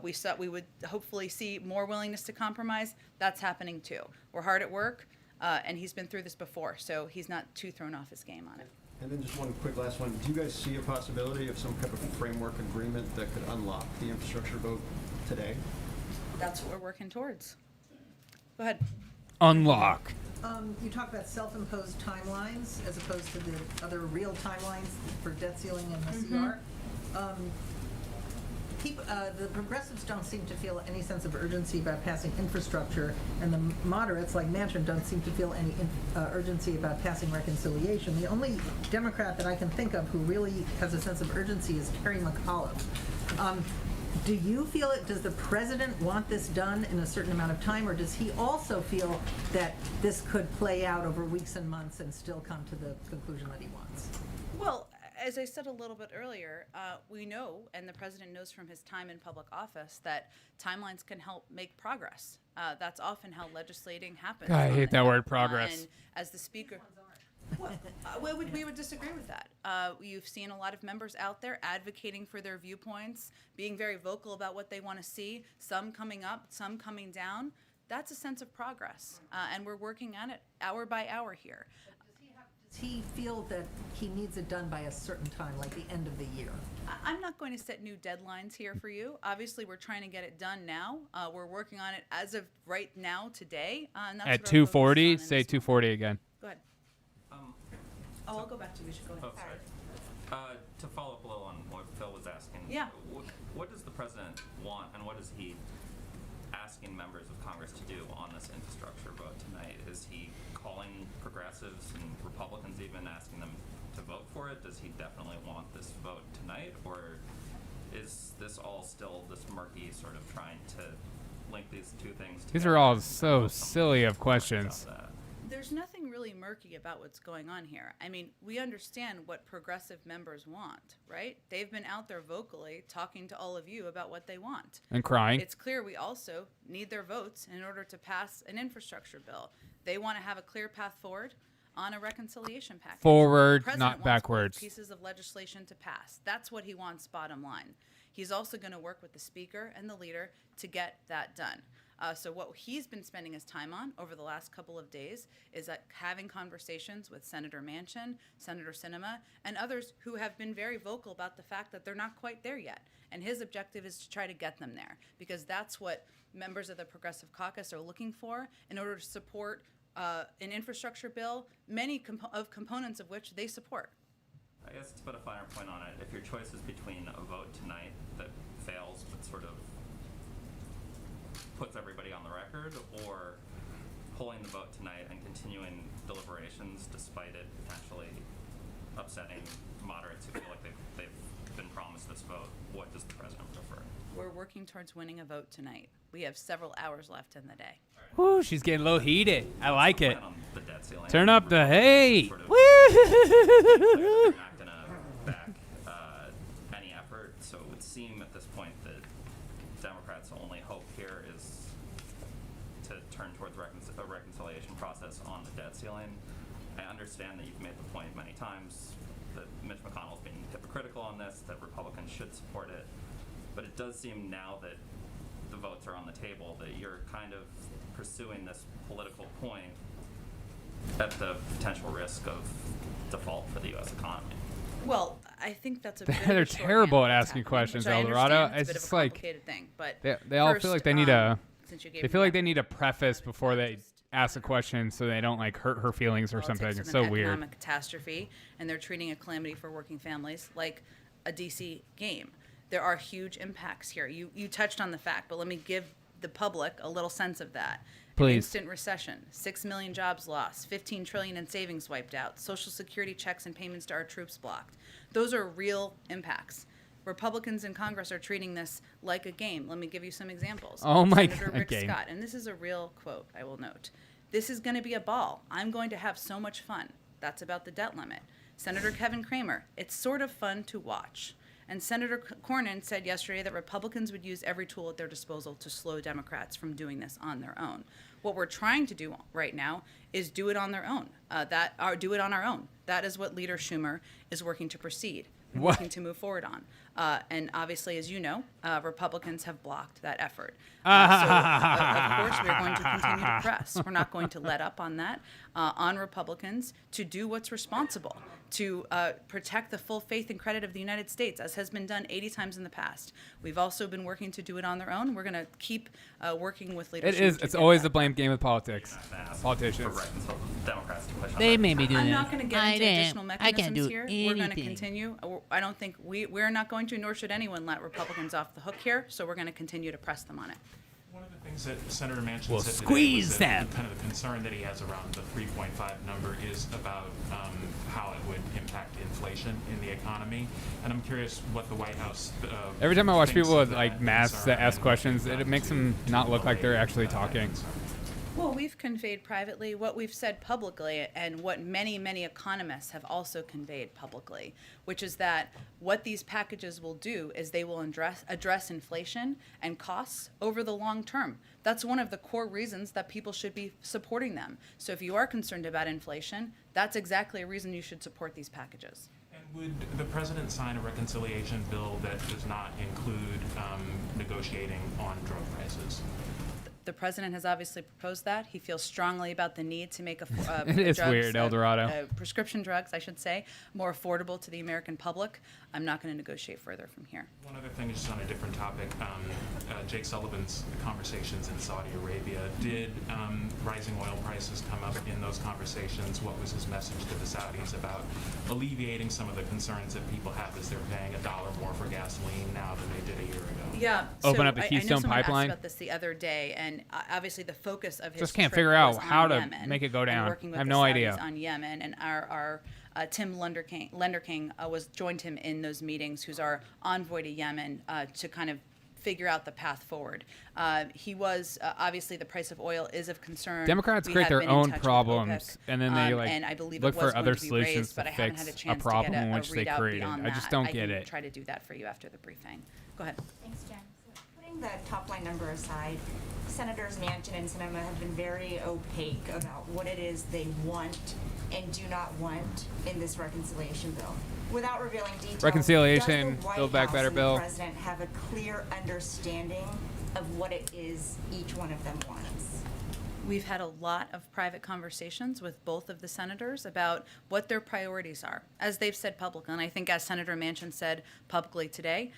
We would hopefully see more willingness to compromise. That's happening too. We're hard at work, and he's been through this before, so he's not too thrown off his game on it. And then just one quick last one. Do you guys see a possibility of some type of framework agreement that could unlock the infrastructure vote today? That's what we're working towards. Go ahead. Unlock. You talk about self-imposed timelines as opposed to the other real timelines for debt ceiling and the CR. The progressives don't seem to feel any sense of urgency about passing infrastructure, and the moderates, like Manchin, don't seem to feel any urgency about passing reconciliation. The only Democrat that I can think of who really has a sense of urgency is Terry McAuliffe. Do you feel it? Does the president want this done in a certain amount of time, or does he also feel that this could play out over weeks and months and still come to the conclusion that he wants? Well, as I said a little bit earlier, we know, and the president knows from his time in public office, that timelines can help make progress. That's often how legislating happens. God, I hate that word, progress. And as the speaker... Well, we would disagree with that. You've seen a lot of members out there advocating for their viewpoints, being very vocal about what they want to see, some coming up, some coming down. That's a sense of progress, and we're working on it hour by hour here. Does he feel that he needs it done by a certain time, like the end of the year? I'm not going to set new deadlines here for you. Obviously, we're trying to get it done now. We're working on it as of right now, today. And that's At 2:40, say 2:40 again. Go ahead. I'll go back to you. We should go ahead. Oh, sorry. To follow up a little on what Phil was asking. Yeah. What does the president want, and what is he asking members of Congress to do on this infrastructure vote tonight? Is he calling progressives and Republicans even, asking them to vote for it? Does he definitely want this vote tonight, or is this all still this murky sort of trying to link these two things together? These are all so silly of questions. There's nothing really murky about what's going on here. I mean, we understand what progressive members want, right? They've been out there vocally talking to all of you about what they want. And crying. It's clear we also need their votes in order to pass an infrastructure bill. They want to have a clear path forward on a reconciliation package. Forward, not wants backwards. both pieces of legislation to pass. That's what he wants, bottom line. He's also going to work with the speaker and the leader to get that done. So what he's been spending his time on over the last couple of days is having conversations with Senator Manchin, Senator Sinema, and others who have been very vocal about the fact that they're not quite there yet. And his objective is to try to get them there, because that's what members of the Progressive Caucus are looking for in order to support an infrastructure bill, many components of which they support. I guess to put a finer point on it, if your choice is between a vote tonight that fails but sort of puts everybody on the record, or pulling the vote tonight and continuing deliberations despite it potentially upsetting moderates who feel like they've been promised this vote, what does the president prefer? We're working towards winning a vote tonight. We have several hours left in the day. Woo, she's getting a little heated. I like it. On the debt ceiling. Turn up the hate. Sort of Woo! They're not going to back any effort, so it would seem at this point that Democrats' only hope here is to turn towards a reconciliation process on the debt ceiling. I understand that you've made the point many times that Mitch McConnell's been hypocritical on this, that Republicans should support it, but it does seem now that the votes are on the table that you're kind of pursuing this political point at the potential risk of default for the U.S. economy. Well, I think that's a bit They're of a shorthand terrible of at what's asking happening, questions, which I Eldorado. understand. It's a bit just of a like complicated thing, but they all feel like they need a since you gave they me feel like that- they need a preface before they ask a question so they don't like hurt her feelings or something. politics It's of so an weird. economic catastrophe, and they're treating a calamity for working families like a DC game. There are huge impacts here. You touched on the fact, but let me give the public a little sense of that. An Please. instant recession, 6 million jobs lost, 15 trillion in savings wiped out, Social Security checks and payments to our troops blocked. Those are real impacts. Republicans in Congress are treating this like a game. Let me give you some examples. Oh my Senator God, Rick a game. Scott, and this is a real quote, I will note. This is going to be a ball. I'm going to have so much fun. That's about the debt limit. Senator Kevin Cramer, it's sort of fun to watch. And Senator Cornyn said yesterday that Republicans would use every tool at their disposal to slow Democrats from doing this on their own. What we're trying to do right now is do it on their own. Do it on our own. That is what Leader Schumer is working to proceed, and What? working to move forward on. And obviously, as you know, Republicans have blocked that effort. So, of course, we're going to continue to press. We're not going to let up on that, on Republicans to do what's responsible, to protect the full faith and credit of the United States, as has been done 80 times in the past. We've also been working to do it on their own. We're going to keep working with Leader It Schumer is. to It's get always that the blame game with politics. Politicians. Democrats to push on They that. may be doing I'm that. not going to get into additional I can't mechanisms do here. We're going to anything. continue. I don't think we're not going to, nor should anyone let Republicans off the hook here. So we're going to continue to press them on it. One of the things that Senator Manchin We'll said today squeeze was that them. kind of the concern that he has around the 3.5 number is about how it would impact inflation in the economy. And I'm curious what the White House Every time I watch thinks people of with like that masks concern that ask and questions, it makes them not look like they're actually talking. Well, we've conveyed privately what we've said publicly, and what many, many economists have also conveyed publicly, which is that what these packages will do is they will address inflation and costs over the long term. That's one of the core reasons that people should be supporting them. So if you are concerned about inflation, that's exactly a reason you should support these packages. And would the president sign a reconciliation bill that does not include negotiating on drug prices? The president has obviously proposed that. He feels strongly about the need to make It is weird, Eldorado. prescription drugs, I should say, more affordable to the American public. I'm not going to negotiate further from here. One other thing, just on a different topic, Jake Sullivan's conversations in Saudi Arabia. Did rising oil prices come up in those conversations? What was his message to the Saudis about alleviating some of the concerns that people have as they're paying $1 more for gasoline now than they did a year ago? Yeah. Open up the I know Keystone someone asked Pipeline? about this the other day, and obviously the focus of his Just can't trip figure out was on how to Yemen make it go and down. working with I have the no Saudis idea. on Yemen, and our Tim Lenderking joined him in those meetings, who's our envoy to Yemen, to kind of figure out the path forward. He was obviously the price of oil is of concern. Democrats We create have their been in own touch with problems, OPEC, and then they and I believe look it was for going other to be solutions raised, but to I haven't had a fix a chance problem to get in a which they readout created. beyond I just that. don't I get can it. try to do that for you after the briefing. Go ahead. Thanks, Jen. So putting the top line number aside, Senators Manchin and Sinema have been very opaque about what it is they want and do not want in this reconciliation bill. Without revealing details, Reconciliation, does the White Build Back House Better and bill. the president have a clear understanding of what it is each one of them wants? We've had a lot of private conversations with both of the senators about what their priorities are, as they've said publicly. And I think as Senator Manchin said publicly today,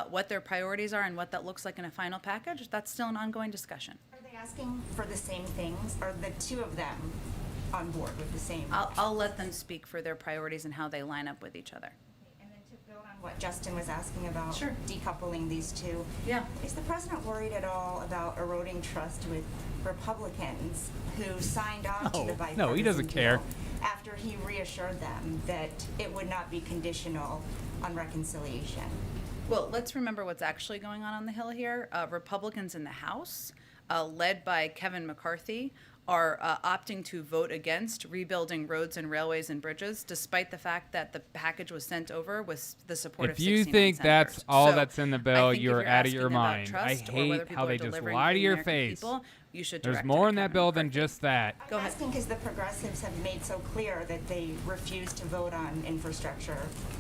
what their priorities are and what that looks like in a final package, that's still an ongoing discussion. Are they asking for the same things? Are the two of them on board with the same? I'll let them speak for their priorities and how they line up with each other. And then to build on what Justin was asking about, Sure. decoupling these two. Yeah. Is the president worried at all about eroding trust with Republicans who signed on to the bipartisan No, he doesn't care. deal after he reassured them that it would not be conditional on reconciliation? Well, let's remember what's actually going on the Hill here. Republicans in the House, led by Kevin McCarthy, are opting to vote against rebuilding roads and railways and bridges, despite the fact that the package was sent over with the support of 69 If you think senators. that's all So that's in the I bill, think if you're out of asking your about mind. I trust or whether hate people how are they just delivering lie for to the your American face. people, you should There's direct more it in to that Kevin bill than McCarthy. just that. I'm asking because the progressives have made so clear that they refuse to vote on infrastructure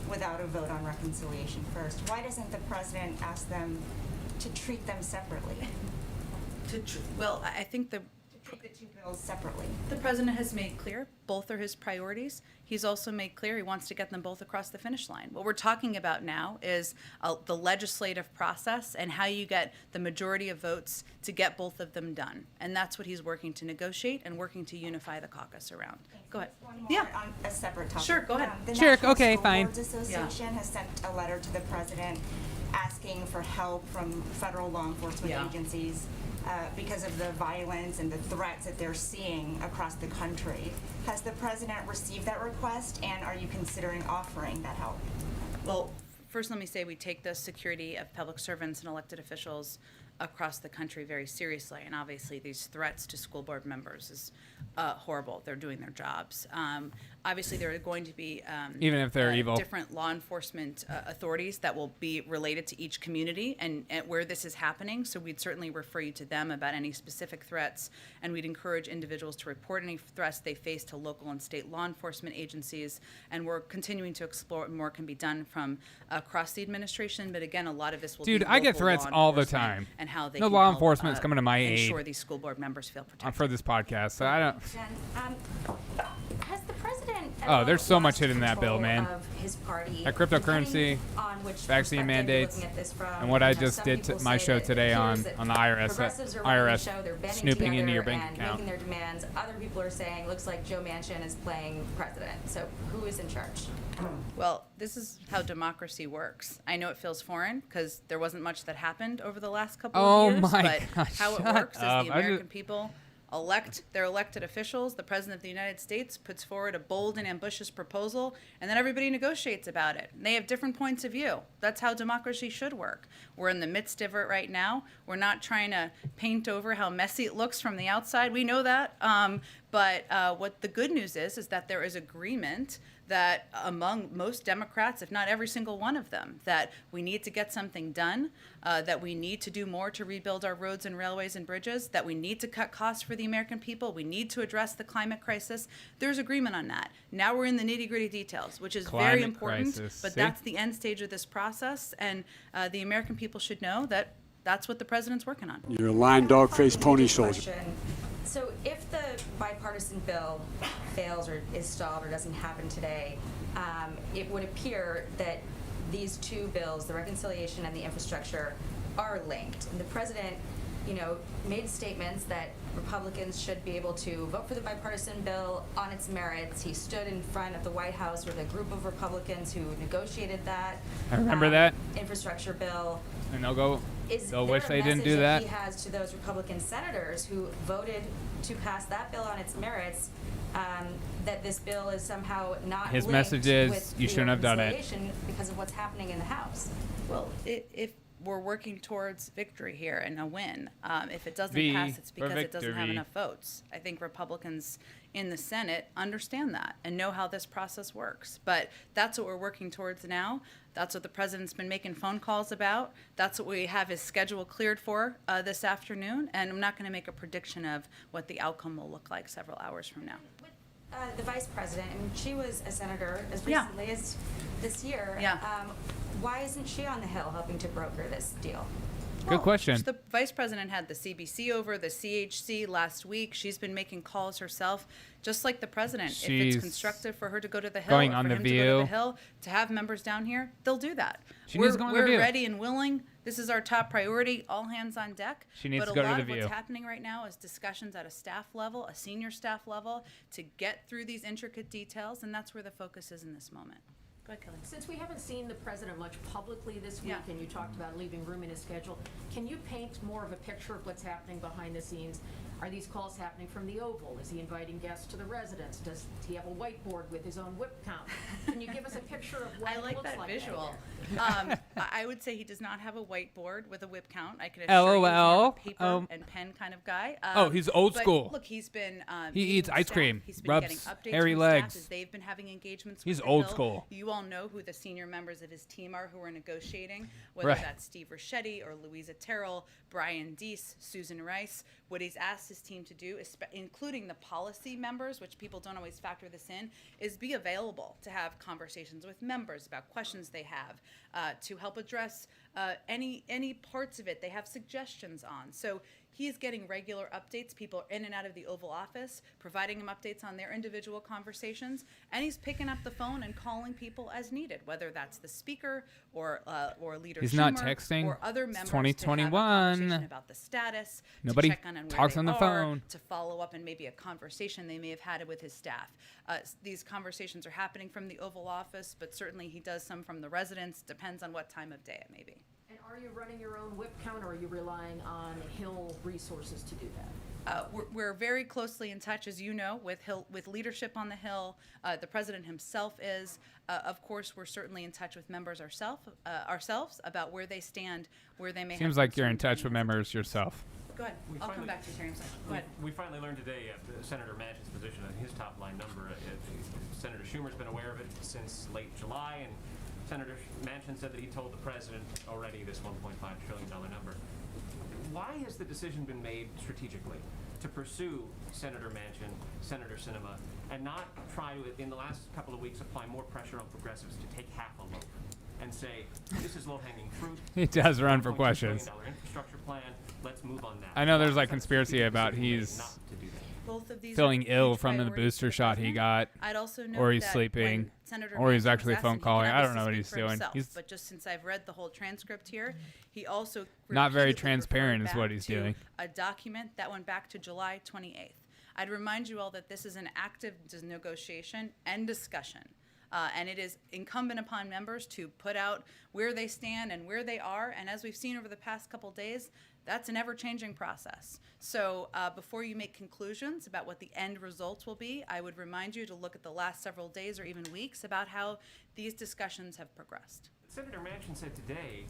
without a vote on reconciliation first. Why doesn't the president ask them to treat them separately? Well, I think treat the two bills separately. the president has made clear both are his priorities. He's also made clear he wants to get them both across the finish line. What we're talking about now is the legislative process and how you get the majority of votes to get both of them done. And that's what he's working to negotiate and working to unify the caucus around. Go ahead. Yeah. On a separate topic. Sure, go ahead. The Sure, National okay, School fine. Boards Association has sent a letter to the president asking for help from federal law enforcement agencies because of the violence and the threats that they're seeing across the country. Has the president received that request, and are you considering offering that help? Well, first let me say we take the security of public servants and elected officials across the country very seriously, and obviously these threats to school board members is horrible. They're doing their jobs. Obviously there are going to be Even if they're evil. different law enforcement authorities that will be related to each community and where this is happening, so we'd certainly refer you to them about any specific threats, and we'd encourage individuals to report any threats they face to local and state law enforcement agencies, and we're continuing to explore what more can be done from across the administration, but again, a lot of this will be Dude, I get local threats law all the enforcement time. and how they No can law help, enforcement's coming to my aid. ensure these school board members feel protected. For this podcast, so I don't. Jen, has the president Oh, there's so much hit in that bill, man. of his party, That cryptocurrency, depending on which vaccine perspective you're mandates, looking at this from, and what I you know, just some did to people my say show that it today on appears that the IRS, progressives are running the show, they're banding snooping into your together bank and account. making their demands. Other people are saying, looks like Joe Manchin is playing president. So who is in charge? Well, this is how democracy works. I know it feels foreign because there wasn't much that happened over the last couple Oh of years, my but gosh, how it shut works is up. the I American just- people elect their elected officials. The President of the United States puts forward a bold and ambitious proposal, and then everybody negotiates about it. And they have different points of view. That's how democracy should work. We're in the midst of it right now. We're not trying to paint over how messy it looks from the outside. We know that. But what the good news is that there is agreement that among most Democrats, if not every single one of them, that we need to get something done, that we need to do more to rebuild our roads and railways and bridges, that we need to cut costs for the American people, we need to address the climate crisis. There's agreement on that. Now we're in the nitty-gritty details, which is very Climate important, crisis. but See? that's the end stage of this process, and the American people should know that that's what the president's working on. You're a lying dog-faced pony soldier. So if the bipartisan bill fails or is stalled or doesn't happen today, it would appear that these two bills, the reconciliation and the infrastructure, are linked. And the president, made statements that Republicans should be able to vote for the bipartisan bill on its merits. He stood in front of the White House with a group of Republicans who negotiated that. I remember that. Infrastructure bill. And they'll wish they didn't do That that. he has to those Republican senators who voted to pass that bill on its merits, that this bill is somehow not His linked message is, with you the shouldn't have done it. reconciliation because of what's happening in the House. Well, if we're working towards victory here and a win, if it doesn't V pass, it's for because it doesn't have victory. enough votes. I think Republicans in the Senate understand that and know how this process works. But that's what we're working towards now. That's what the president's been making phone calls about. That's what we have his schedule cleared for this afternoon. And I'm not going to make a prediction of what the outcome will look like several hours from now. The vice president, she was a senator as Yeah. recently as this year. Yeah. Why isn't she on the Hill helping to broker this deal? Good question. The vice president had the CBC over, the CHC last week. She's been making calls herself, just like the president. If She's it's constructive for her to go to the Hill, going or on for The him to go View. to the Hill, to have members down here, they'll do that. She needs to go on The We're View. ready and willing. This is our top priority. All hands on deck. She needs but to go a to lot The of View. what's happening right now is discussions at a staff level, a senior staff level, to get through these intricate details, and that's where the focus is in this moment. Go ahead, Kelly. Since we haven't seen the president much publicly this week, Yeah. and you talked about leaving room in his schedule, can you paint more of a picture of what's happening behind the scenes? Are these calls happening from the Oval? Is he inviting guests to the residence? Does he have a whiteboard with his own whip count? Can you give us a picture of what I it like looks that like visual. back there? I would say he does not have a whiteboard with a whip count. I can assure you he's more of LOL. a paper and pen kind of guy. Oh, he's old but school. Look, he's been He meeting eats with ice staff. cream, He's been rubs getting updates hairy from legs. staff as they've been having engagements He's with the old Hill. school. You all know who the senior members of his team are who are negotiating, whether Right. that's Steve Ricchetti or Louisa Terrell, Brian Deese, Susan Rice. What he's asked his team to do, including the policy members, which people don't always factor this in, is be available to have conversations with members about questions they have, to help address any parts of it they have suggestions on. So he is getting regular updates. People are in and out of the Oval Office, providing him updates on their individual conversations, and he's picking up the phone and calling people as needed, whether that's the speaker or Leader He's Schumer not texting. or other It's members 2021. to have a conversation about the status, Nobody to check on where talks they on the are, phone. to follow up and maybe a conversation they may have had with his staff. These conversations are happening from the Oval Office, but certainly he does some from the residence. Depends on what time of day it may be. And are you running your own whip count, or are you relying on Hill resources to do that? We're very closely in touch, as you know, with leadership on the Hill. The president himself is. Of course, we're certainly in touch with members ourselves about where they stand, where they may. Seems have like you're in concerns. touch with members yourself. Go ahead. I'll come back to you, Terry. I'm sorry. Go ahead. We finally learned today Senator Manchin's position on his top line number. Senator Schumer's been aware of it since late July, and Senator Manchin said that he told the president already this $1.5 trillion number. Why has the decision been made strategically to pursue Senator Manchin, Senator Sinema, and not try to, in the last couple of weeks, apply more pressure on progressives to take half a loaf and say, this is low-hanging fruit. He does run for $1.2 questions. trillion infrastructure plan. Let's move on now. I know there's like conspiracy about he's Both of these feeling are ill huge from the priorities booster for the shot he got, I'd also note or he's that sleeping, when Senator or he's Manchin actually was phone asked, and he calling. can I don't know obviously what he's speak for doing. himself, He's but just since I've read the whole transcript here, he also not very repeatedly transparent referred is what back he's to doing. a document that went back to July 28th. I'd remind you all that this is an active negotiation and discussion. And it is incumbent upon members to put out where they stand and where they are. And as we've seen over the past couple days, that's an ever-changing process. So before you make conclusions about what the end results will be, I would remind you to look at the last several days or even weeks about how these discussions have progressed. Senator Manchin said today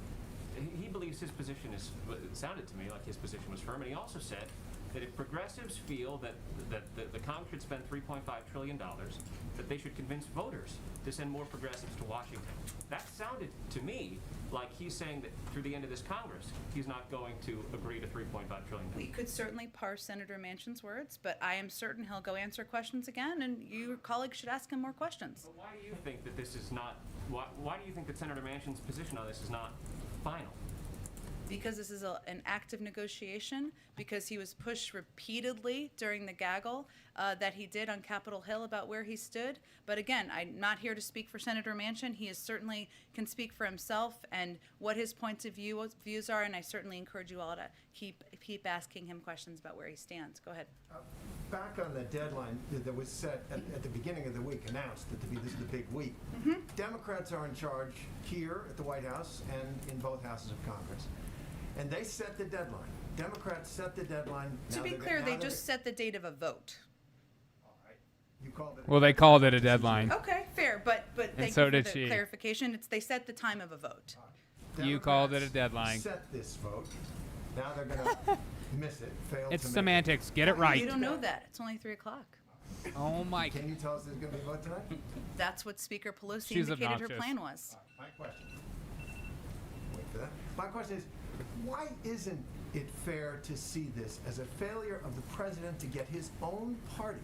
he believes his position is, it sounded to me like his position was firm, and he also said that if progressives feel that the Congress should spend $3.5 trillion, that they should convince voters to send more progressives to Washington. That sounded to me like he's saying that through the end of this Congress, he's not going to agree to $3.5 trillion. We could certainly parse Senator Manchin's words, but I am certain he'll go answer questions again, and your colleagues should ask him more questions. But why do you think that this is not, why do you think that Senator Manchin's position on this is not final? Because this is an active negotiation, because he was pushed repeatedly during the gaggle that he did on Capitol Hill about where he stood. But again, I'm not here to speak for Senator Manchin. He is certainly can speak for himself and what his points of views are, and I certainly encourage you all to keep asking him questions about where he stands. Go ahead. Back on the deadline that was set at the beginning of the week, announced that this is the big week. Democrats are in charge here at the White House and in both houses of Congress. And they set the deadline. Democrats set the deadline. To be clear, they just set the date of a vote. You called it. Well, they called it a deadline. Okay, fair, but thank so you for did the she. clarification. They set the time of a vote. You called it a deadline. Set this vote. Now they're going to miss it. Fail It's to make semantics. Get it right. You don't know that. It's only 3 o'clock. Oh my! Can you tell us there's going to be a vote tonight? That's what Speaker Pelosi She's indicated her obnoxious. plan was. My question. Wait for that. My question is, why isn't it fair to see this as a failure of the president to get his own party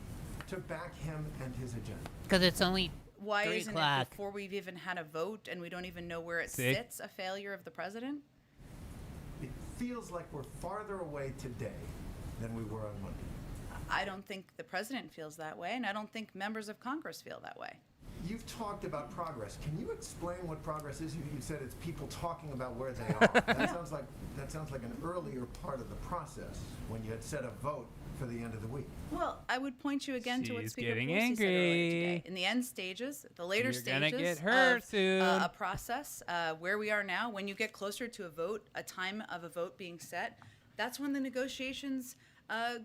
to back him and his agenda? Because it's only Why 3 isn't o'clock. it before we've even had a vote and we don't even know where it See? sits a failure of the president? feels like we're farther away today than we were on Monday. I don't think the president feels that way, and I don't think members of Congress feel that way. You've talked about progress. Can you explain what progress is? You said it's people talking about where they are. That sounds like an earlier part of the process when you had set a vote for the end of the week. Well, I would point you again to what She's Speaker getting Pelosi said earlier angry. today. In the end stages, the later You're gonna stages get hurt of soon. A process, where we are now, when you get closer to a vote, a time of a vote being set, that's when the negotiations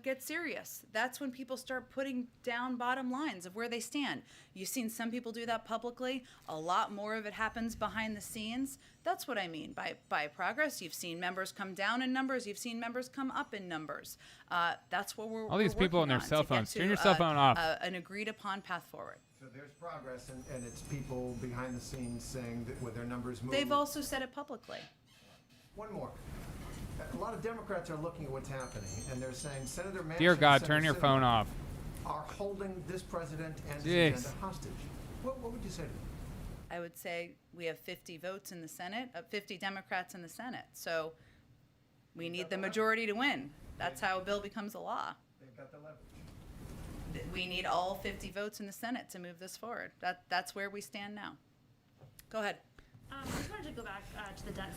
get serious. That's when people start putting down bottom lines of where they stand. You've seen some people do that publicly. A lot more of it happens behind the scenes. That's what I mean by progress. You've seen members come down in numbers. You've seen members come up in numbers. That's what we're All these people on their cell phones. Turn your cell phone off. An agreed upon path forward. So there's progress, and it's people behind the scenes saying that with their numbers moving. They've also said it publicly. One more. A lot of Democrats are looking at what's happening, and they're saying Senator Manchin Dear God, and turn your Senator phone Sinema off. are holding this president and his Jeez. agenda hostage. What would you say to them? I would say we have 50 votes in the Senate, 50 Democrats in the Senate. So we need the majority to win. That's how a bill becomes a law. They've got the leverage. We need all 50 votes in the Senate to move this forward. That's where we stand now. Go ahead. I just wanted to go back to the debt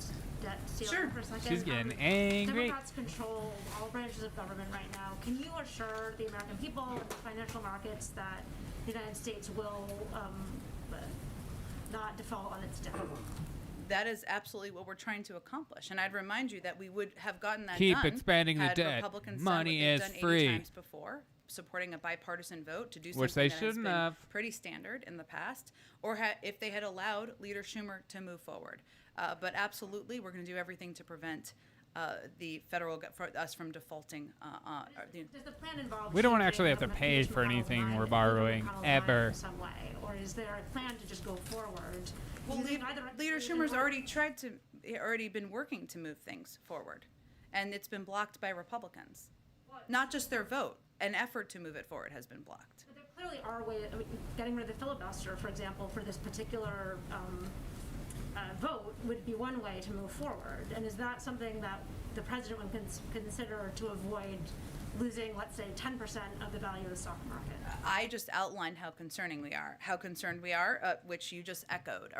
ceiling Sure. for a second. She's getting angry. Democrats control all branches of government right now. Can you assure the American people and the financial markets that the United States will not default on its debt? That is absolutely what we're trying to accomplish. And I'd remind you that we would have gotten that Keep done expanding the had debt. Republicans Money done what is they've done free. 80 times before, supporting a bipartisan vote to do something Which they that has shouldn't been have. pretty standard in the past, or if they had allowed Leader Schumer to move forward. But absolutely, we're going to do everything to prevent the federal for us from defaulting. Does the plan involve We don't changing actually have to government pay for engagement anything model we're line, borrowing, government model line ever. in some way, or is there a plan to just go forward? Well, Leader Schumer's already been working to move things forward, and it's been blocked by Republicans. Not just their vote, an effort to move it forward has been blocked. But there clearly are ways. I mean, getting rid of the filibuster, for example, for this particular vote would be one way to move forward. And is that something that the president would consider to avoid losing, let's say, 10% of the value of the stock market? I just outlined how concerned we are, which you just echoed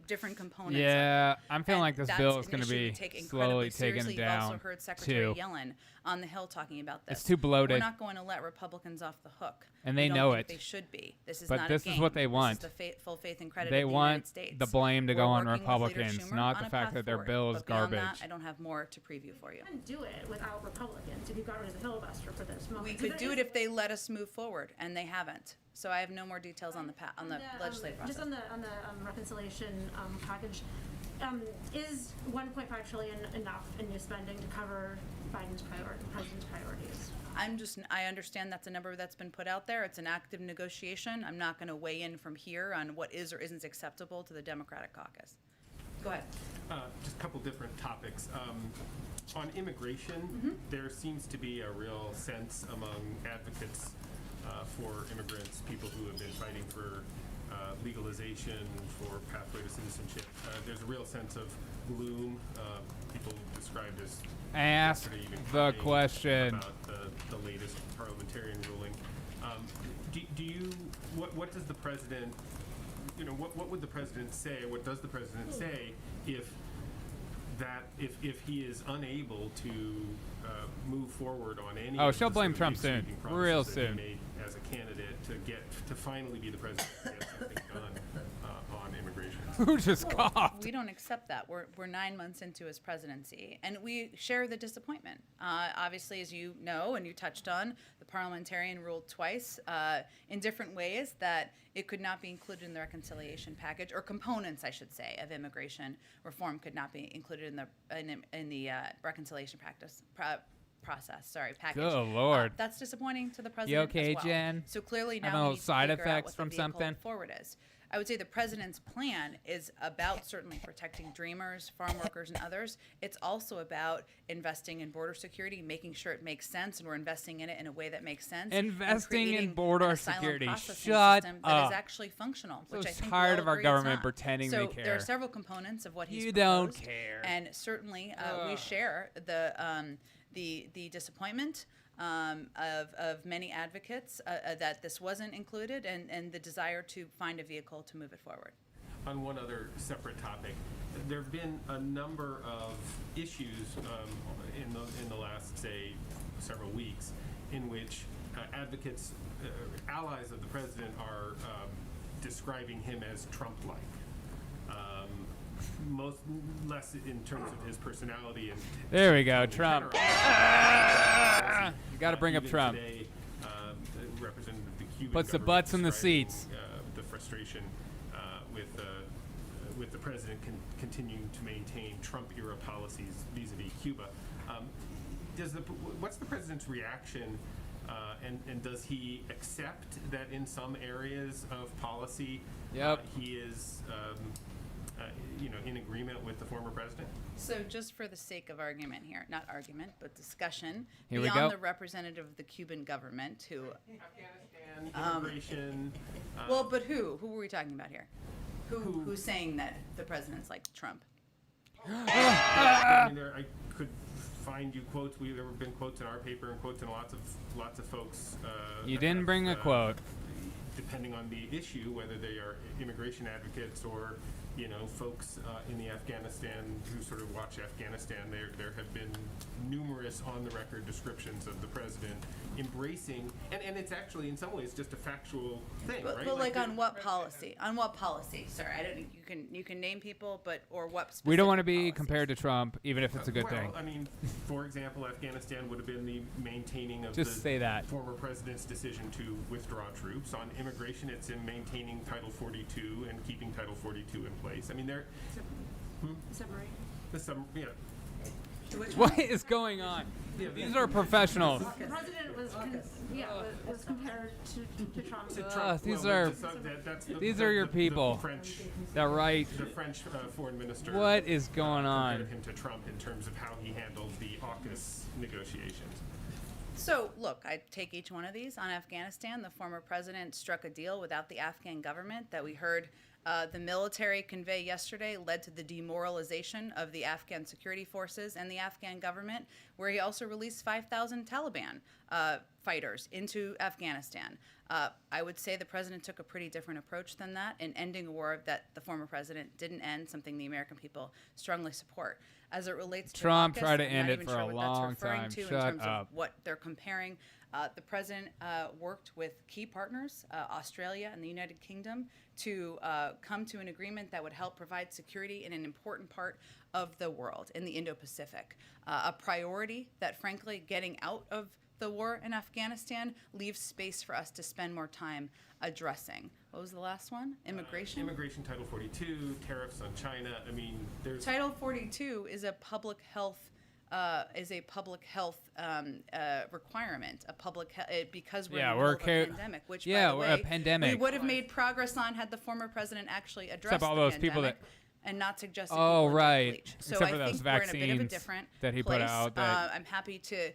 different components. Yeah, of it. I'm feeling like this that's bill is an going to issue be take slowly incredibly taken seriously. You've also down heard Secretary too. Yellen on the Hill talking about this. It's too bloated. We're not going to let Republicans off the hook. And We they don't know think it. They should be. This is But not this a is game. what they want. This is the full faith and credit They of the want United States. the blame to go We're on working with Leader Republicans, Schumer not on the a fact path that their forward. bill is But beyond garbage. that, I don't have more to preview for you. You couldn't do it without Republicans if you got rid of the filibuster for this moment. We So could there do is- it if they let us move forward, and they haven't. So I have no more details on the legislative process. Just on the reconciliation package, is 1.5 trillion enough in new spending to cover Biden's president's priorities? I understand that's a number that's been put out there. It's an active negotiation. I'm not going to weigh in from here on what is or isn't acceptable to the Democratic caucus. Go ahead. Just a couple different topics. On immigration, there seems to be a real sense among advocates for immigrants, people who have been fighting for legalization, for pathway to citizenship. There's a real sense of gloom. People described as Ask yesterday even the crying question. about the latest parliamentarian ruling. Do you what does the president, what would the president say? What does the president say if he is unable to move forward on any Oh, of she'll the blame sort of Trump big soon. sweeping promises Real that he soon. made as a candidate to finally be the president and get something done on immigration? Who just coughed? We don't accept that. We're 9 months into his presidency, and we share the disappointment. Obviously, as you know and you touched on, the parliamentarian ruled twice in different ways that it could not be included in the reconciliation package, or components, I should say, of immigration reform could not be included in the reconciliation process. Package. Good Lord. That's disappointing to the You president okay, as well. Jen? So clearly Have now no we need to side figure out effects what from the vehicle something? forward is. I would say the president's plan is about certainly protecting dreamers, farm workers, and others. It's also about investing in border security, making sure it makes sense, and we're investing in it in a way that makes sense. and Investing in creating border an asylum security. processing Shut system that is up. actually functional, So which I think tired we all of our agree it's government not. pretending so they there care. are several components of what he's You don't proposed, care. and certainly we share the disappointment of many advocates that this wasn't included, and the desire to find a vehicle to move it forward. On one other separate topic, there have been a number of issues in the last, say, several weeks in which advocates, allies of the president, are describing him as Trump-like. Less in terms of his personality and There we go, Trump. You got to bring up Trump. Today, Representative of the Cuban Puts the government butts in the describing, seats. The frustration with the president continuing to maintain Trump-era policies vis-a-vis Cuba. What's the president's reaction, and does he accept that in some areas of policy he is in agreement with the former president? So just for the sake of argument here, not argument, but discussion, Here we beyond go. the representative of the Cuban government who... Afghanistan, immigration... well, but who? Who were we talking about here? Who's saying that the president's like Trump? I could find you quotes. There have been quotes in our paper and quotes in lots of folks. You didn't bring a quote. Depending on the issue, whether they are immigration advocates or folks in the Afghanistan who sort of watch Afghanistan, there have been numerous on-the-record descriptions of the president embracing, and it's actually in some ways just a factual thing, right? But like on what policy? On what policy? Sorry, I don't. You can name people, but or what specific We don't want to be policies? compared to Trump, even if it's a good well, thing. I mean, for example, Afghanistan would have been the maintaining of Just say that. former president's decision to withdraw troops. On immigration, it's in maintaining Title 42 and keeping Title 42 in place. I mean, they're... Submarine. Yeah. What is going on? These are professionals. The president was compared to Trump. These are your people. That right. The French foreign minister. What is going on? Compared him to Trump in terms of how he handled the AUKUS negotiations. So, look, I take each one of these. On Afghanistan, the former president struck a deal without the Afghan government that we heard the military convey yesterday led to the demoralization of the Afghan security forces and the Afghan government, where he also released 5,000 Taliban fighters into Afghanistan. I would say the president took a pretty different approach than that in ending a war that the former president didn't end, something the American people strongly support. As it relates to Trump AUKUS, tried to I'm end not it even for sure a what long that's referring time. to Shut in terms up. of what they're comparing. The president worked with key partners, Australia and the United Kingdom, to come to an agreement that would help provide security in an important part of the world, in the Indo-Pacific. A priority that, frankly, getting out of the war in Afghanistan leaves space for us to spend more time addressing. What was the last one? Immigration? Immigration, Title 42, tariffs on China. I mean, there's... Title 42 is a public health requirement, because we're in the middle of a pandemic, which, by the way, a pandemic. we would have made progress on had the former president actually addressed Except all the those pandemic people that... and not suggested Oh, people into right. bleach. So Except I for those think we're in a bit of a vaccines different that he place. put out. That I'm happy to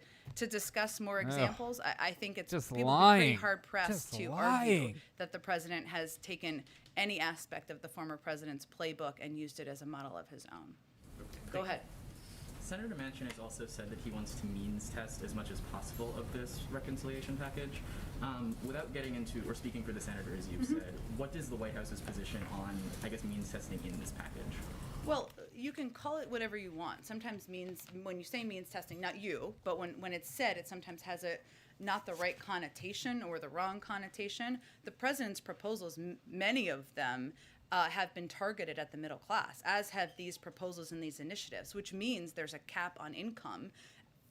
discuss more examples. I think it's Just people lying. would be pretty hard-pressed Just to lying. argue that the president has taken any aspect of the former president's playbook and used it as a model of his own. Go ahead. Senator Manchin has also said that he wants to means test as much as possible of this reconciliation package. Without getting into, or speaking for the senator, as you've said, what is the White House's position on, I guess, means testing in this package? Well, you can call it whatever you want. Sometimes means, when you say means testing, not you, but when it's said, it sometimes has not the right connotation or the wrong connotation. The president's proposals, many of them, have been targeted at the middle class, as have these proposals and these initiatives, which means there's a cap on income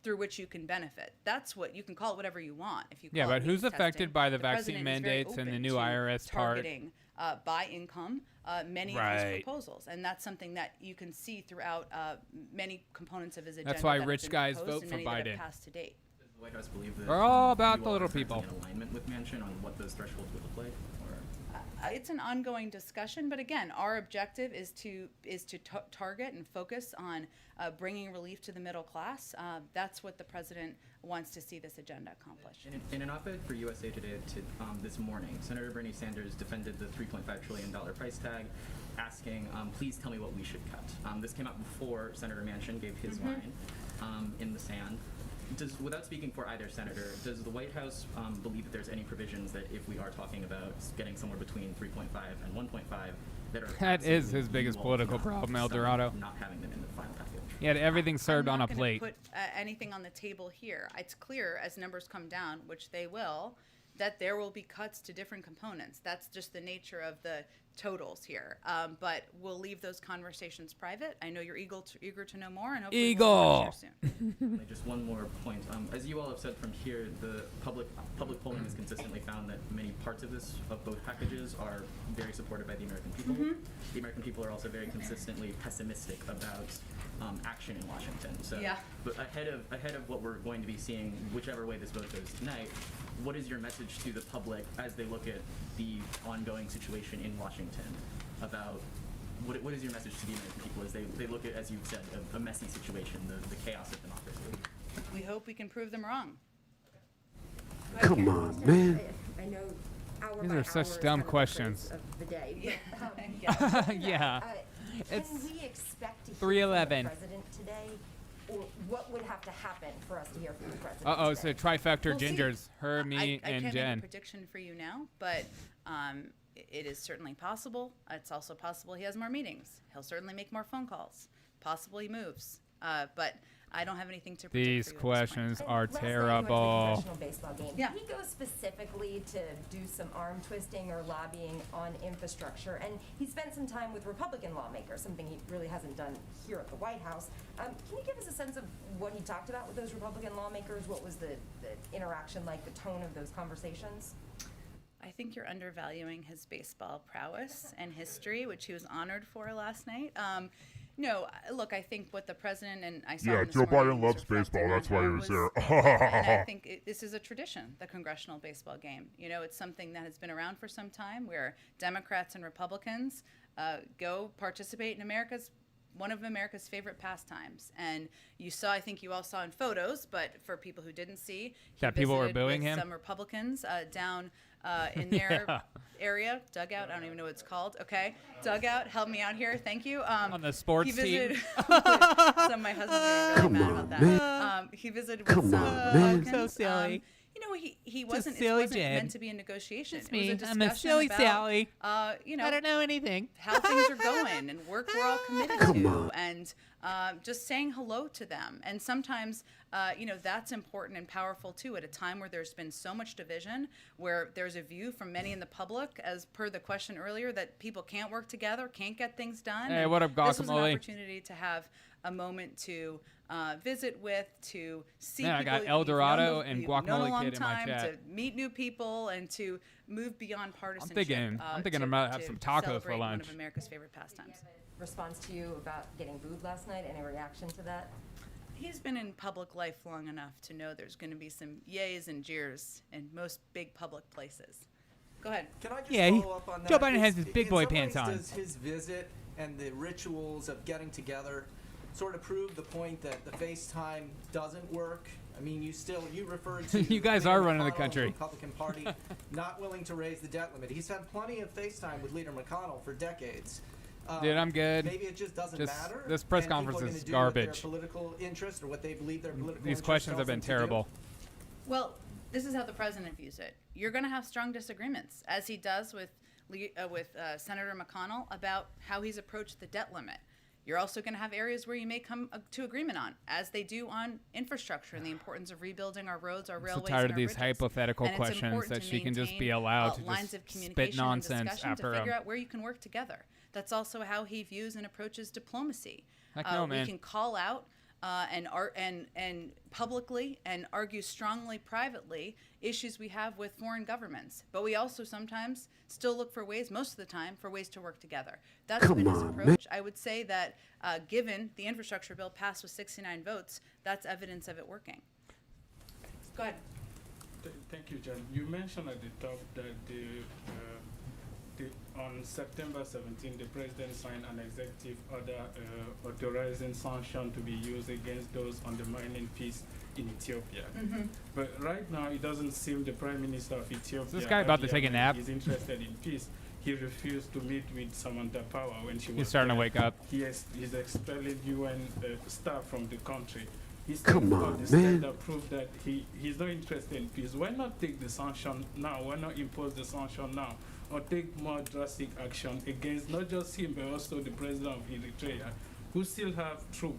through which you can benefit. That's what you can call it, whatever you want. If you call but it who's means affected testing. by the president vaccine is very mandates and the open new to IRS part? targeting by income many of his proposals, and that's something that you can see throughout many components of his agenda. That's why that have rich been guys proposed vote and for many that have Biden. passed to date. Does the White House believe that We're all about you the little are currently people. in alignment with Manchin on what those thresholds would look like? Or? It's an ongoing discussion, but again, our objective is to target and focus on bringing relief to the middle class. That's what the president wants to see this agenda accomplish. In an op-ed for USA Today this morning, Senator Bernie Sanders defended the $3.5 trillion price tag, asking, please tell me what we should cut. This came out before Senator Manchin gave his line in the sand. Without speaking for either senator, does the White House believe that there's any provisions that if we are talking about getting somewhere between 3.5 and 1.5 that are That is his biggest political problem, El Dorado. Not having them in the final package. He had everything served on a plate. I'm not going to put anything on the table here. It's clear as numbers come down, which they will, that there will be cuts to different components. That's just the nature of the totals here. But we'll leave those conversations private. I know you're eager to know more, and hopefully we'll share soon. Just one more point. As you all have said from here, the public polling has consistently found that many parts of both packages are very supported by the American people. The American people are also very consistently pessimistic about action in Washington. So, but ahead of what we're going to be seeing, whichever way this vote goes tonight, what is your message to the public as they look at the ongoing situation in Washington about what is your message to the American people as they look at, as you've said, a messy situation, the chaos of democracy? We hope we can prove them wrong. Come on, man. I know hour These by are such hour dumb is kind of the questions. phrase of the day. Yeah. Can we expect to hear 3:11. from the president today? Or what would have to happen for us to hear from the president Uh-oh, today? so trifecta We'll see. gingers. Her, me, I and can't Jen. make a prediction for you now, but it is certainly possible. It's also possible he has more meetings. He'll certainly make more phone calls. Possible he moves. But I don't have anything to predict These for you questions And are last night you went to the terrible. congressional baseball game. Yeah. Did he go specifically to do some arm twisting or lobbying on infrastructure? And he spent some time with Republican lawmakers, something he really hasn't done here at the White House. Can you give us a sense of what he talked about with those Republican lawmakers? What was the interaction like, the tone of those conversations? I think you're undervaluing his baseball prowess and history, which he was honored for last night. No, look, I think what the president and I saw him this Joe morning Biden was loves baseball. reflecting That's on why he how was there. and I think this is a tradition, the congressional baseball game. You know, it's something that has been around for some time where Democrats and Republicans go participate in one of America's favorite pastimes. And you saw, I think you all saw in photos, but for people who didn't see, That people were visited booing with him? some Republicans down in their area, dugout, I don't even know what it's called. Okay, dugout, help me out here, thank you. On the sports he visited, team. some my husband's really mad about that. man. He visited with some man. Republicans. So silly. You know, he wasn't. silly It wasn't Jen. meant to be a negotiation. It's It was me. a I'm a discussion silly about, Sally. You know, I don't know anything. how things are going and work we're all committed to, and just saying hello to them. And sometimes, you know, that's important and powerful too. At a time where there's been so much division, where there's a view from many in the public, as per the question earlier, that people can't work together, can't get things done. Hey, And what up, This was an guacamole? opportunity to have a moment to visit with, to see Man, I people got El you've known Dorado a- and you've known a Guacamole long Kid in my time, chat. to meet new people and to move beyond partisanship. I'm thinking I'm gonna have some tacos for celebrate lunch. One of America's favorite pastimes. Response to you about getting booed last night? Any reaction to that? He's been in public life long enough to know there's going to be some yays and jeers in most big public places. Go ahead. Can I just Yeah, follow up on that? Joe Biden has Is- his big in boy some pants ways, on. Does his visit and the rituals of getting together sort of prove the point that the FaceTime doesn't work? I mean, you referred to You guys Leader are running the McConnell of country. Republican Party not willing to raise the debt limit. He's had plenty of FaceTime with Leader McConnell for decades. Dude, I'm good. Maybe it just doesn't matter. This press and people are conference gonna is do what their garbage. political interest or what they believe their political These interest questions tells have been them to do. terrible. Well, this is how the president views it. You're going to have strong disagreements, as he does with Senator McConnell about how he's approached the debt limit. You're also going to have areas where you may come to agreement on, as they do on infrastructure and the importance of rebuilding our roads, our I'm so railways, tired and of our these bridges. hypothetical And it's questions important that to she can just be maintain, allowed to lines just of spit communication and nonsense discussion after to figure him. out where you can work together. That's also how he views and approaches diplomacy. Heck no, man. We can call out and publicly and argue strongly privately issues we have with foreign governments. But we also sometimes still look for ways, most of the time, for ways to work together. That's been his approach. I would say that given the infrastructure bill passed with 69 votes, that's evidence of it working. Go ahead. Thank you, Jen. You mentioned at the top that the on September 17, the president signed an executive order authorizing sanctions to be used against those undermining peace in Ethiopia. But right now, it doesn't seem the Prime Minister of Ethiopia, this guy about to take a nap? is interested in peace. He refused to meet with Samantha Power when she was He's starting to there. wake up. He's expelling UN staff from the country. Come on, man. That prove that he's not interested in peace. Why not take the sanction now? Why not impose the sanction now? Or take more drastic action against not just him, but also the president of Eritrea, who still have troops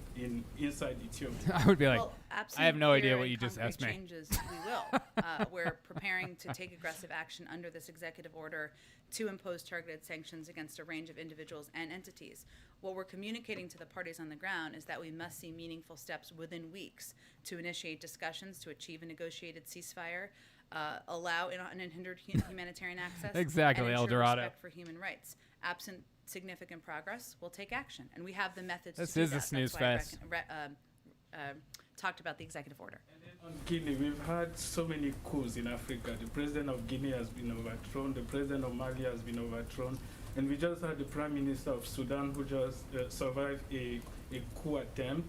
inside Ethiopia. I would be like, Well, I have no idea clear what and you just concrete asked me. Changes, we will. We're preparing to take aggressive action under this executive order to impose targeted sanctions against a range of individuals and entities. What we're communicating to the parties on the ground is that we must see meaningful steps within weeks to initiate discussions to achieve a negotiated ceasefire, allow unhindered humanitarian access, Exactly, and El ensure Dorado. respect for human rights. Absent significant progress, we'll take action, and we have the methods This to do is a that. snooze That's why I talked about the executive order. On Guinea, we've had so many coups in Africa. The president of Guinea has been overthrown. The president of Mali has been overthrown. And we just had the prime minister of Sudan who just survived a coup attempt.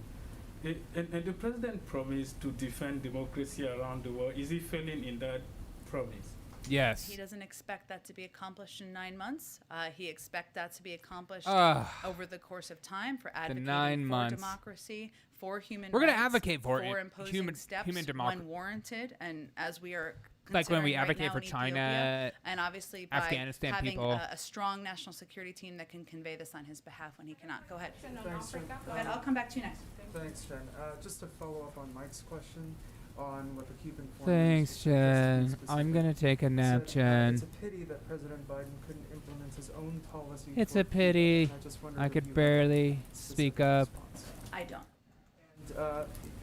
And the president promised to defend democracy around the world. Is he failing in that promise? Yes. He doesn't expect that to be accomplished in 9 months. He expects that to be accomplished over the course of time for advocating 9 for months. democracy, for human We're rights. gonna advocate for for it. imposing Human steps democracy. when warranted, and as we are Like when we considering right advocate now for in China, Ethiopia, and obviously by Afghanistan having people. a strong national security team that can convey this on his behalf when he cannot. Go ahead. Thanks, Jen. Go ahead. I'll come back to you next. Thanks, Jen. Just to follow up on Mike's question on what the Cuban foreign Thanks, minister Jen. specifically I'm gonna take a nap, said, Jen. It's a pity that President Biden couldn't implement his own policy. It's toward a pity. Cuba, and I just wondered I if could you had barely a speak specific up. response. I don't.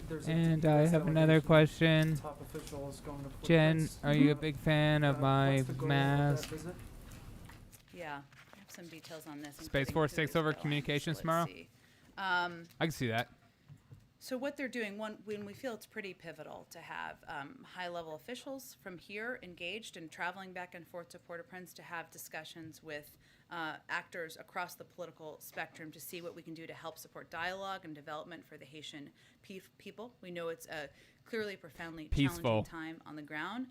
There's a And US I have another delegation, question. top officials going to Jen, Port-au-Prince. are you a big fan of my What's the goal of that mask? visit? Yeah, I have some details on this. Space including Force who takes is over going. communications Let's tomorrow? see. I can see that. So what they're doing, when we feel it's pretty pivotal to have high-level officials from here engaged and traveling back and forth to Port-au-Prince to have discussions with actors across the political spectrum to see what we can do to help support dialogue and development for the Haitian people. We know it's a clearly profoundly Peaceful. challenging time on the ground,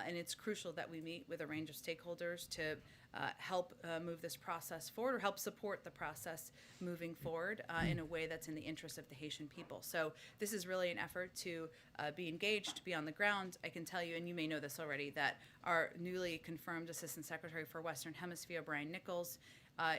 and it's crucial that we meet with a range of stakeholders to help move this process forward or help support the process moving forward in a way that's in the interest of the Haitian people. So this is really an effort to be engaged, to be on the ground. I can tell you, and you may know this already, that our newly confirmed Assistant Secretary for Western Hemisphere, Brian Nichols,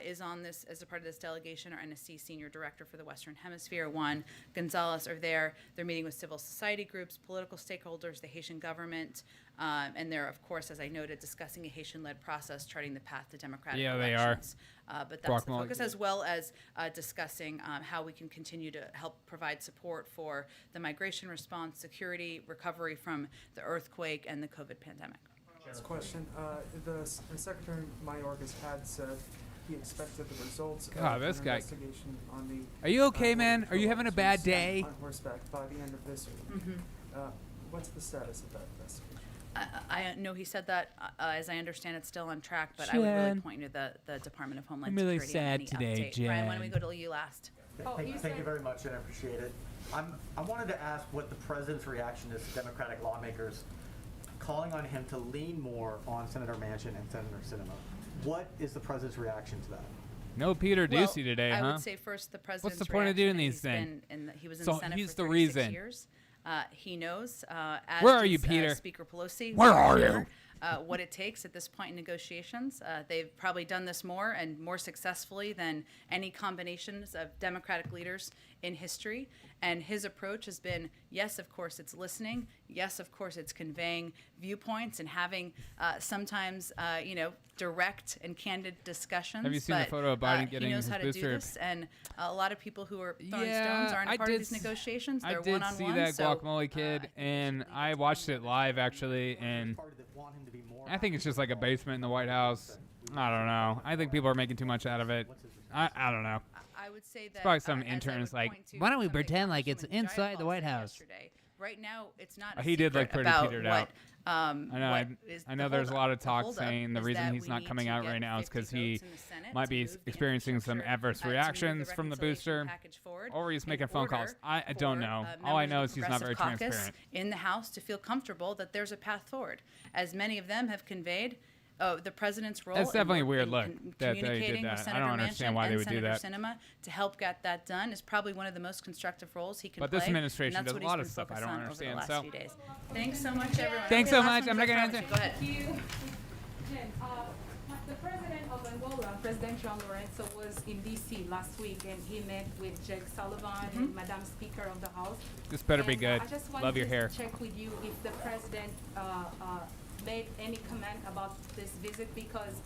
is on this as a part of this delegation. Our NSC Senior Director for the Western Hemisphere, Juan Gonzalez, are there. They're meeting with civil society groups, political stakeholders, the Haitian government, and they're, of course, as I noted, discussing a Haitian-led process charting the path to democratic elections. But that's the focus, as well as discussing how we can continue to help provide support for the migration response, security, recovery from the earthquake, and the COVID pandemic. Last question. The Secretary Mayorkas had said he expected the results God, of this an guy. investigation on the. Are you okay, man? Are you having a bad officers day? On horseback by the end of this week. What's the status of that investigation? I know he said that. As I understand, it's still on track, but I would really Jen. point you to the Department of Homeland I'm really Security. on sad any today, update. Brian, why don't we Jen. go to you last? Thank you very much, and I appreciate it. I wanted to ask what the president's reaction is to Democratic lawmakers calling on him to lean more on Senator Manchin and Senator Sinema. What is the president's reaction to that? No Peter Well, Ducey today, I huh? would say first the president's What's the point of doing reaction, these he's things? he was in So the Senate he's for the 36 reason. years. He knows, as Where are you, does, Peter? Speaker Pelosi. Where we're are here, you? What it takes at this point in negotiations. They've probably done this more and more successfully than any combinations of Democratic leaders in history. And his approach has been, yes, of course, it's listening. Yes, of course, it's conveying viewpoints and having sometimes, direct and candid discussions. Have you seen the but, photo of Biden he getting knows his how to booster? do this, and a lot of people who are throwing Yeah, stones aren't I a part of did these s- negotiations. I They're did one-on-one. see that so, guacamole kid, and I watched it live actually, and I think it's just like a basement in the White House. I don't know. I think people are making too much out of it. I don't know. I would say that It's probably some as I interns would like, point to why don't we something pretend like it's Congresswoman inside the Jayapal White said House? yesterday, right now it's not a He did look secret pretty about petered what, out. I know. what is I know the there's a lot of holdup. talk holdup saying the is reason that he's we not need coming to out get right now is 50 because he votes in the Senate might to be move the experiencing some infrastructure, adverse to move the reactions from the reconciliation booster, package forward or he's in making phone calls. order I don't for, know. All I members know of is the he's not very Progressive Caucus transparent. in the House to feel comfortable that there's a path forward, as many of them have conveyed. The president's role That's definitely a in, weird in look con- that they did communicating with that. I Senator don't understand Manchin why they and would do Senator that. Sinema to help get that done is probably one of the most constructive roles he can But play. this administration and that's does what a lot he's of been stuff I focused don't on understand, over the so- last few days. Thanks so much, everyone. Thanks Okay, so last much. I'm one's not I gonna promise answer. you. Go ahead. Jen, the president of Angola, President João Lourenço, was in D.C. last week, and he met with Jake Sullivan and Madam Speaker of the House. This better be And, good. I just Love wanted your to hair. check with you if the president made any comment about this visit, because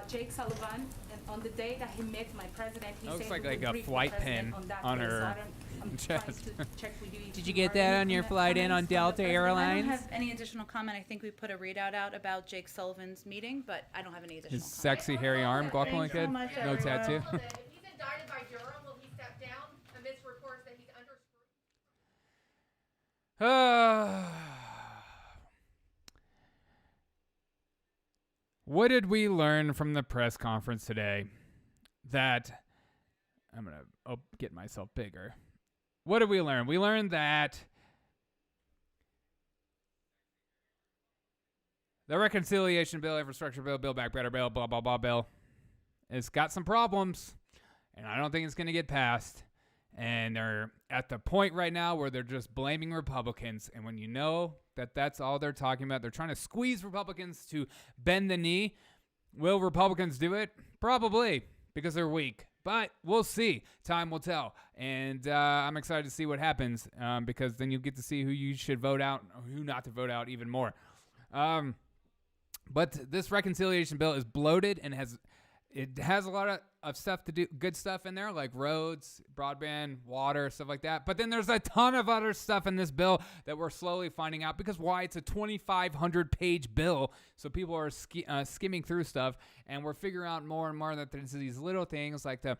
Jake Sullivan, and on the day that he met my president, he Looks said like he would a brief the flight president pin on that on day, so her I don't- I'm trying chest. to check with you if Did you you get heard that any on your flight in on comments from the Delta president. Airlines? I don't have any additional comment. I think we put a readout out about Jake Sullivan's meeting, but I don't have any additional His comment. sexy hairy arm, guacamole kid. No tattoo. If he's indicted by Durham, will he step down amidst reports that he's under What did we learn from the press conference today? That I'm going to get myself bigger. What did we learn? We learned that the reconciliation bill, infrastructure bill, Build Back Better bill, blah, blah, blah bill, it's got some problems, and I don't think it's going to get passed. And they're at the point right now where they're just blaming Republicans. And when you know that that's all they're talking about, they're trying to squeeze Republicans to bend the knee. Will Republicans do it? Probably, because they're weak. But we'll see. Time will tell. And I'm excited to see what happens, because then you'll get to see who you should vote out and who not to vote out even more. But this reconciliation bill is bloated and has a lot of stuff to do, good stuff in there, like roads, broadband, water, stuff like that. But then there's a ton of other stuff in this bill that we're slowly finding out, because why? It's a 2,500-page bill, so people are skimming through stuff, and we're figuring out more and more that there's these little things like the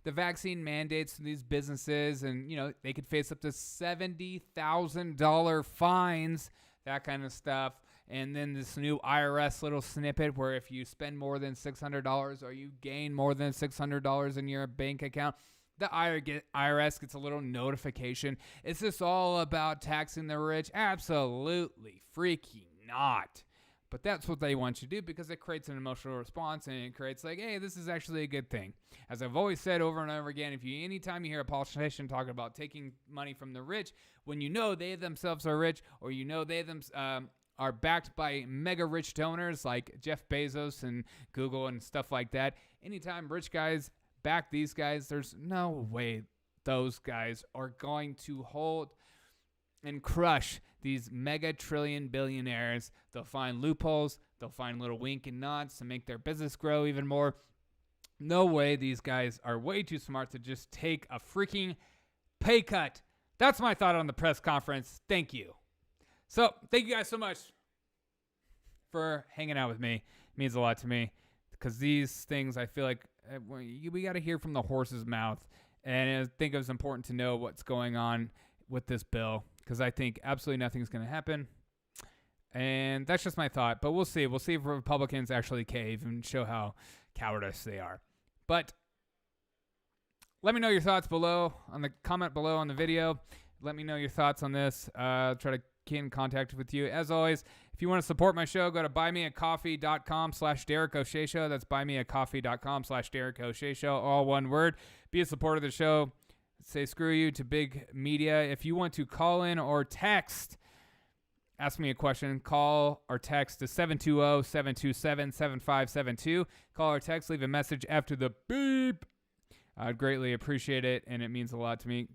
vaccine mandates to these businesses, and, they could face up to $70,000 fines, that kind of stuff. And then this new IRS little snippet where if you spend more than $600 or you gain more than $600 in your bank account, the IRS gets a little notification. Is this all about taxing the rich? Absolutely freaking not. But that's what they want you to do, because it creates an emotional response, and it creates like, hey, this is actually a good thing. As I've always said over and over again, anytime you hear a politician talking about taking money from the rich, when you know they themselves are rich, or they are backed by mega rich donors like Jeff Bezos and Google and stuff like that, anytime rich guys back these guys, there's no way those guys are going to hold and crush these mega trillion billionaires. They'll find loopholes. They'll find little wink and nods to make their business grow even more. No way. These guys are way too smart to just take a freaking pay cut. That's my thought on the press conference. Thank you. So thank you guys so much for hanging out with me. It means a lot to me, because these things, I feel like we got to hear from the horse's mouth. And I think it was important to know what's going on with this bill, because I think absolutely nothing's going to happen. And that's just my thought. But we'll see. We'll see if Republicans actually cave and show how cowardice they are. But let me know your thoughts below, on the comment below on the video. Let me know your thoughts on this. Try to get in contact with you. As always, if you want to support my show, go to buymeacoffee.com/Derek O'Shea Show. That's buymeacoffee.com/Derek O'Shea Show. All one word. Be a supporter of the show. Say screw you to big media. If you want to call in or text, ask me a question, call or text to 720-727-7572. Call or text, leave a message after the beep. I'd greatly appreciate it, and it means a lot to me.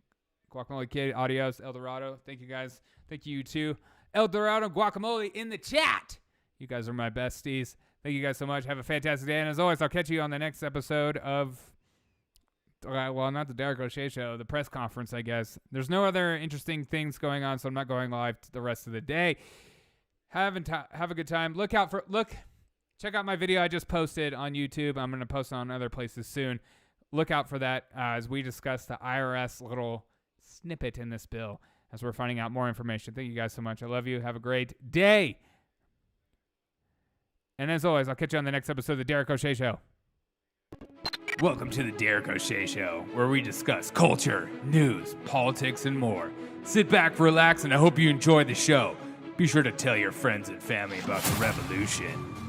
Guacamole Kid, adios, El Dorado. Thank you guys. Thank you too. El Dorado, Guacamole in the chat. You guys are my besties. Thank you guys so much. Have a fantastic day. And as always, I'll catch you on the next episode of, well, not the Derek O'Shea Show, the press conference, I guess. There's no other interesting things going on, so I'm not going live the rest of the day. Have a good time. Check out my video I just posted on YouTube. I'm going to post on other places soon. Look out for that as we discuss the IRS little snippet in this bill as we're finding out more information. Thank you guys so much. I love you. Have a great day. And as always, I'll catch you on the next episode of The Derek O'Shea Show. Welcome to The Derek O'Shea Show, where we discuss culture, news, politics, and more. Sit back, relax, and I hope you enjoy the show. Be sure to tell your friends and family about the revolution.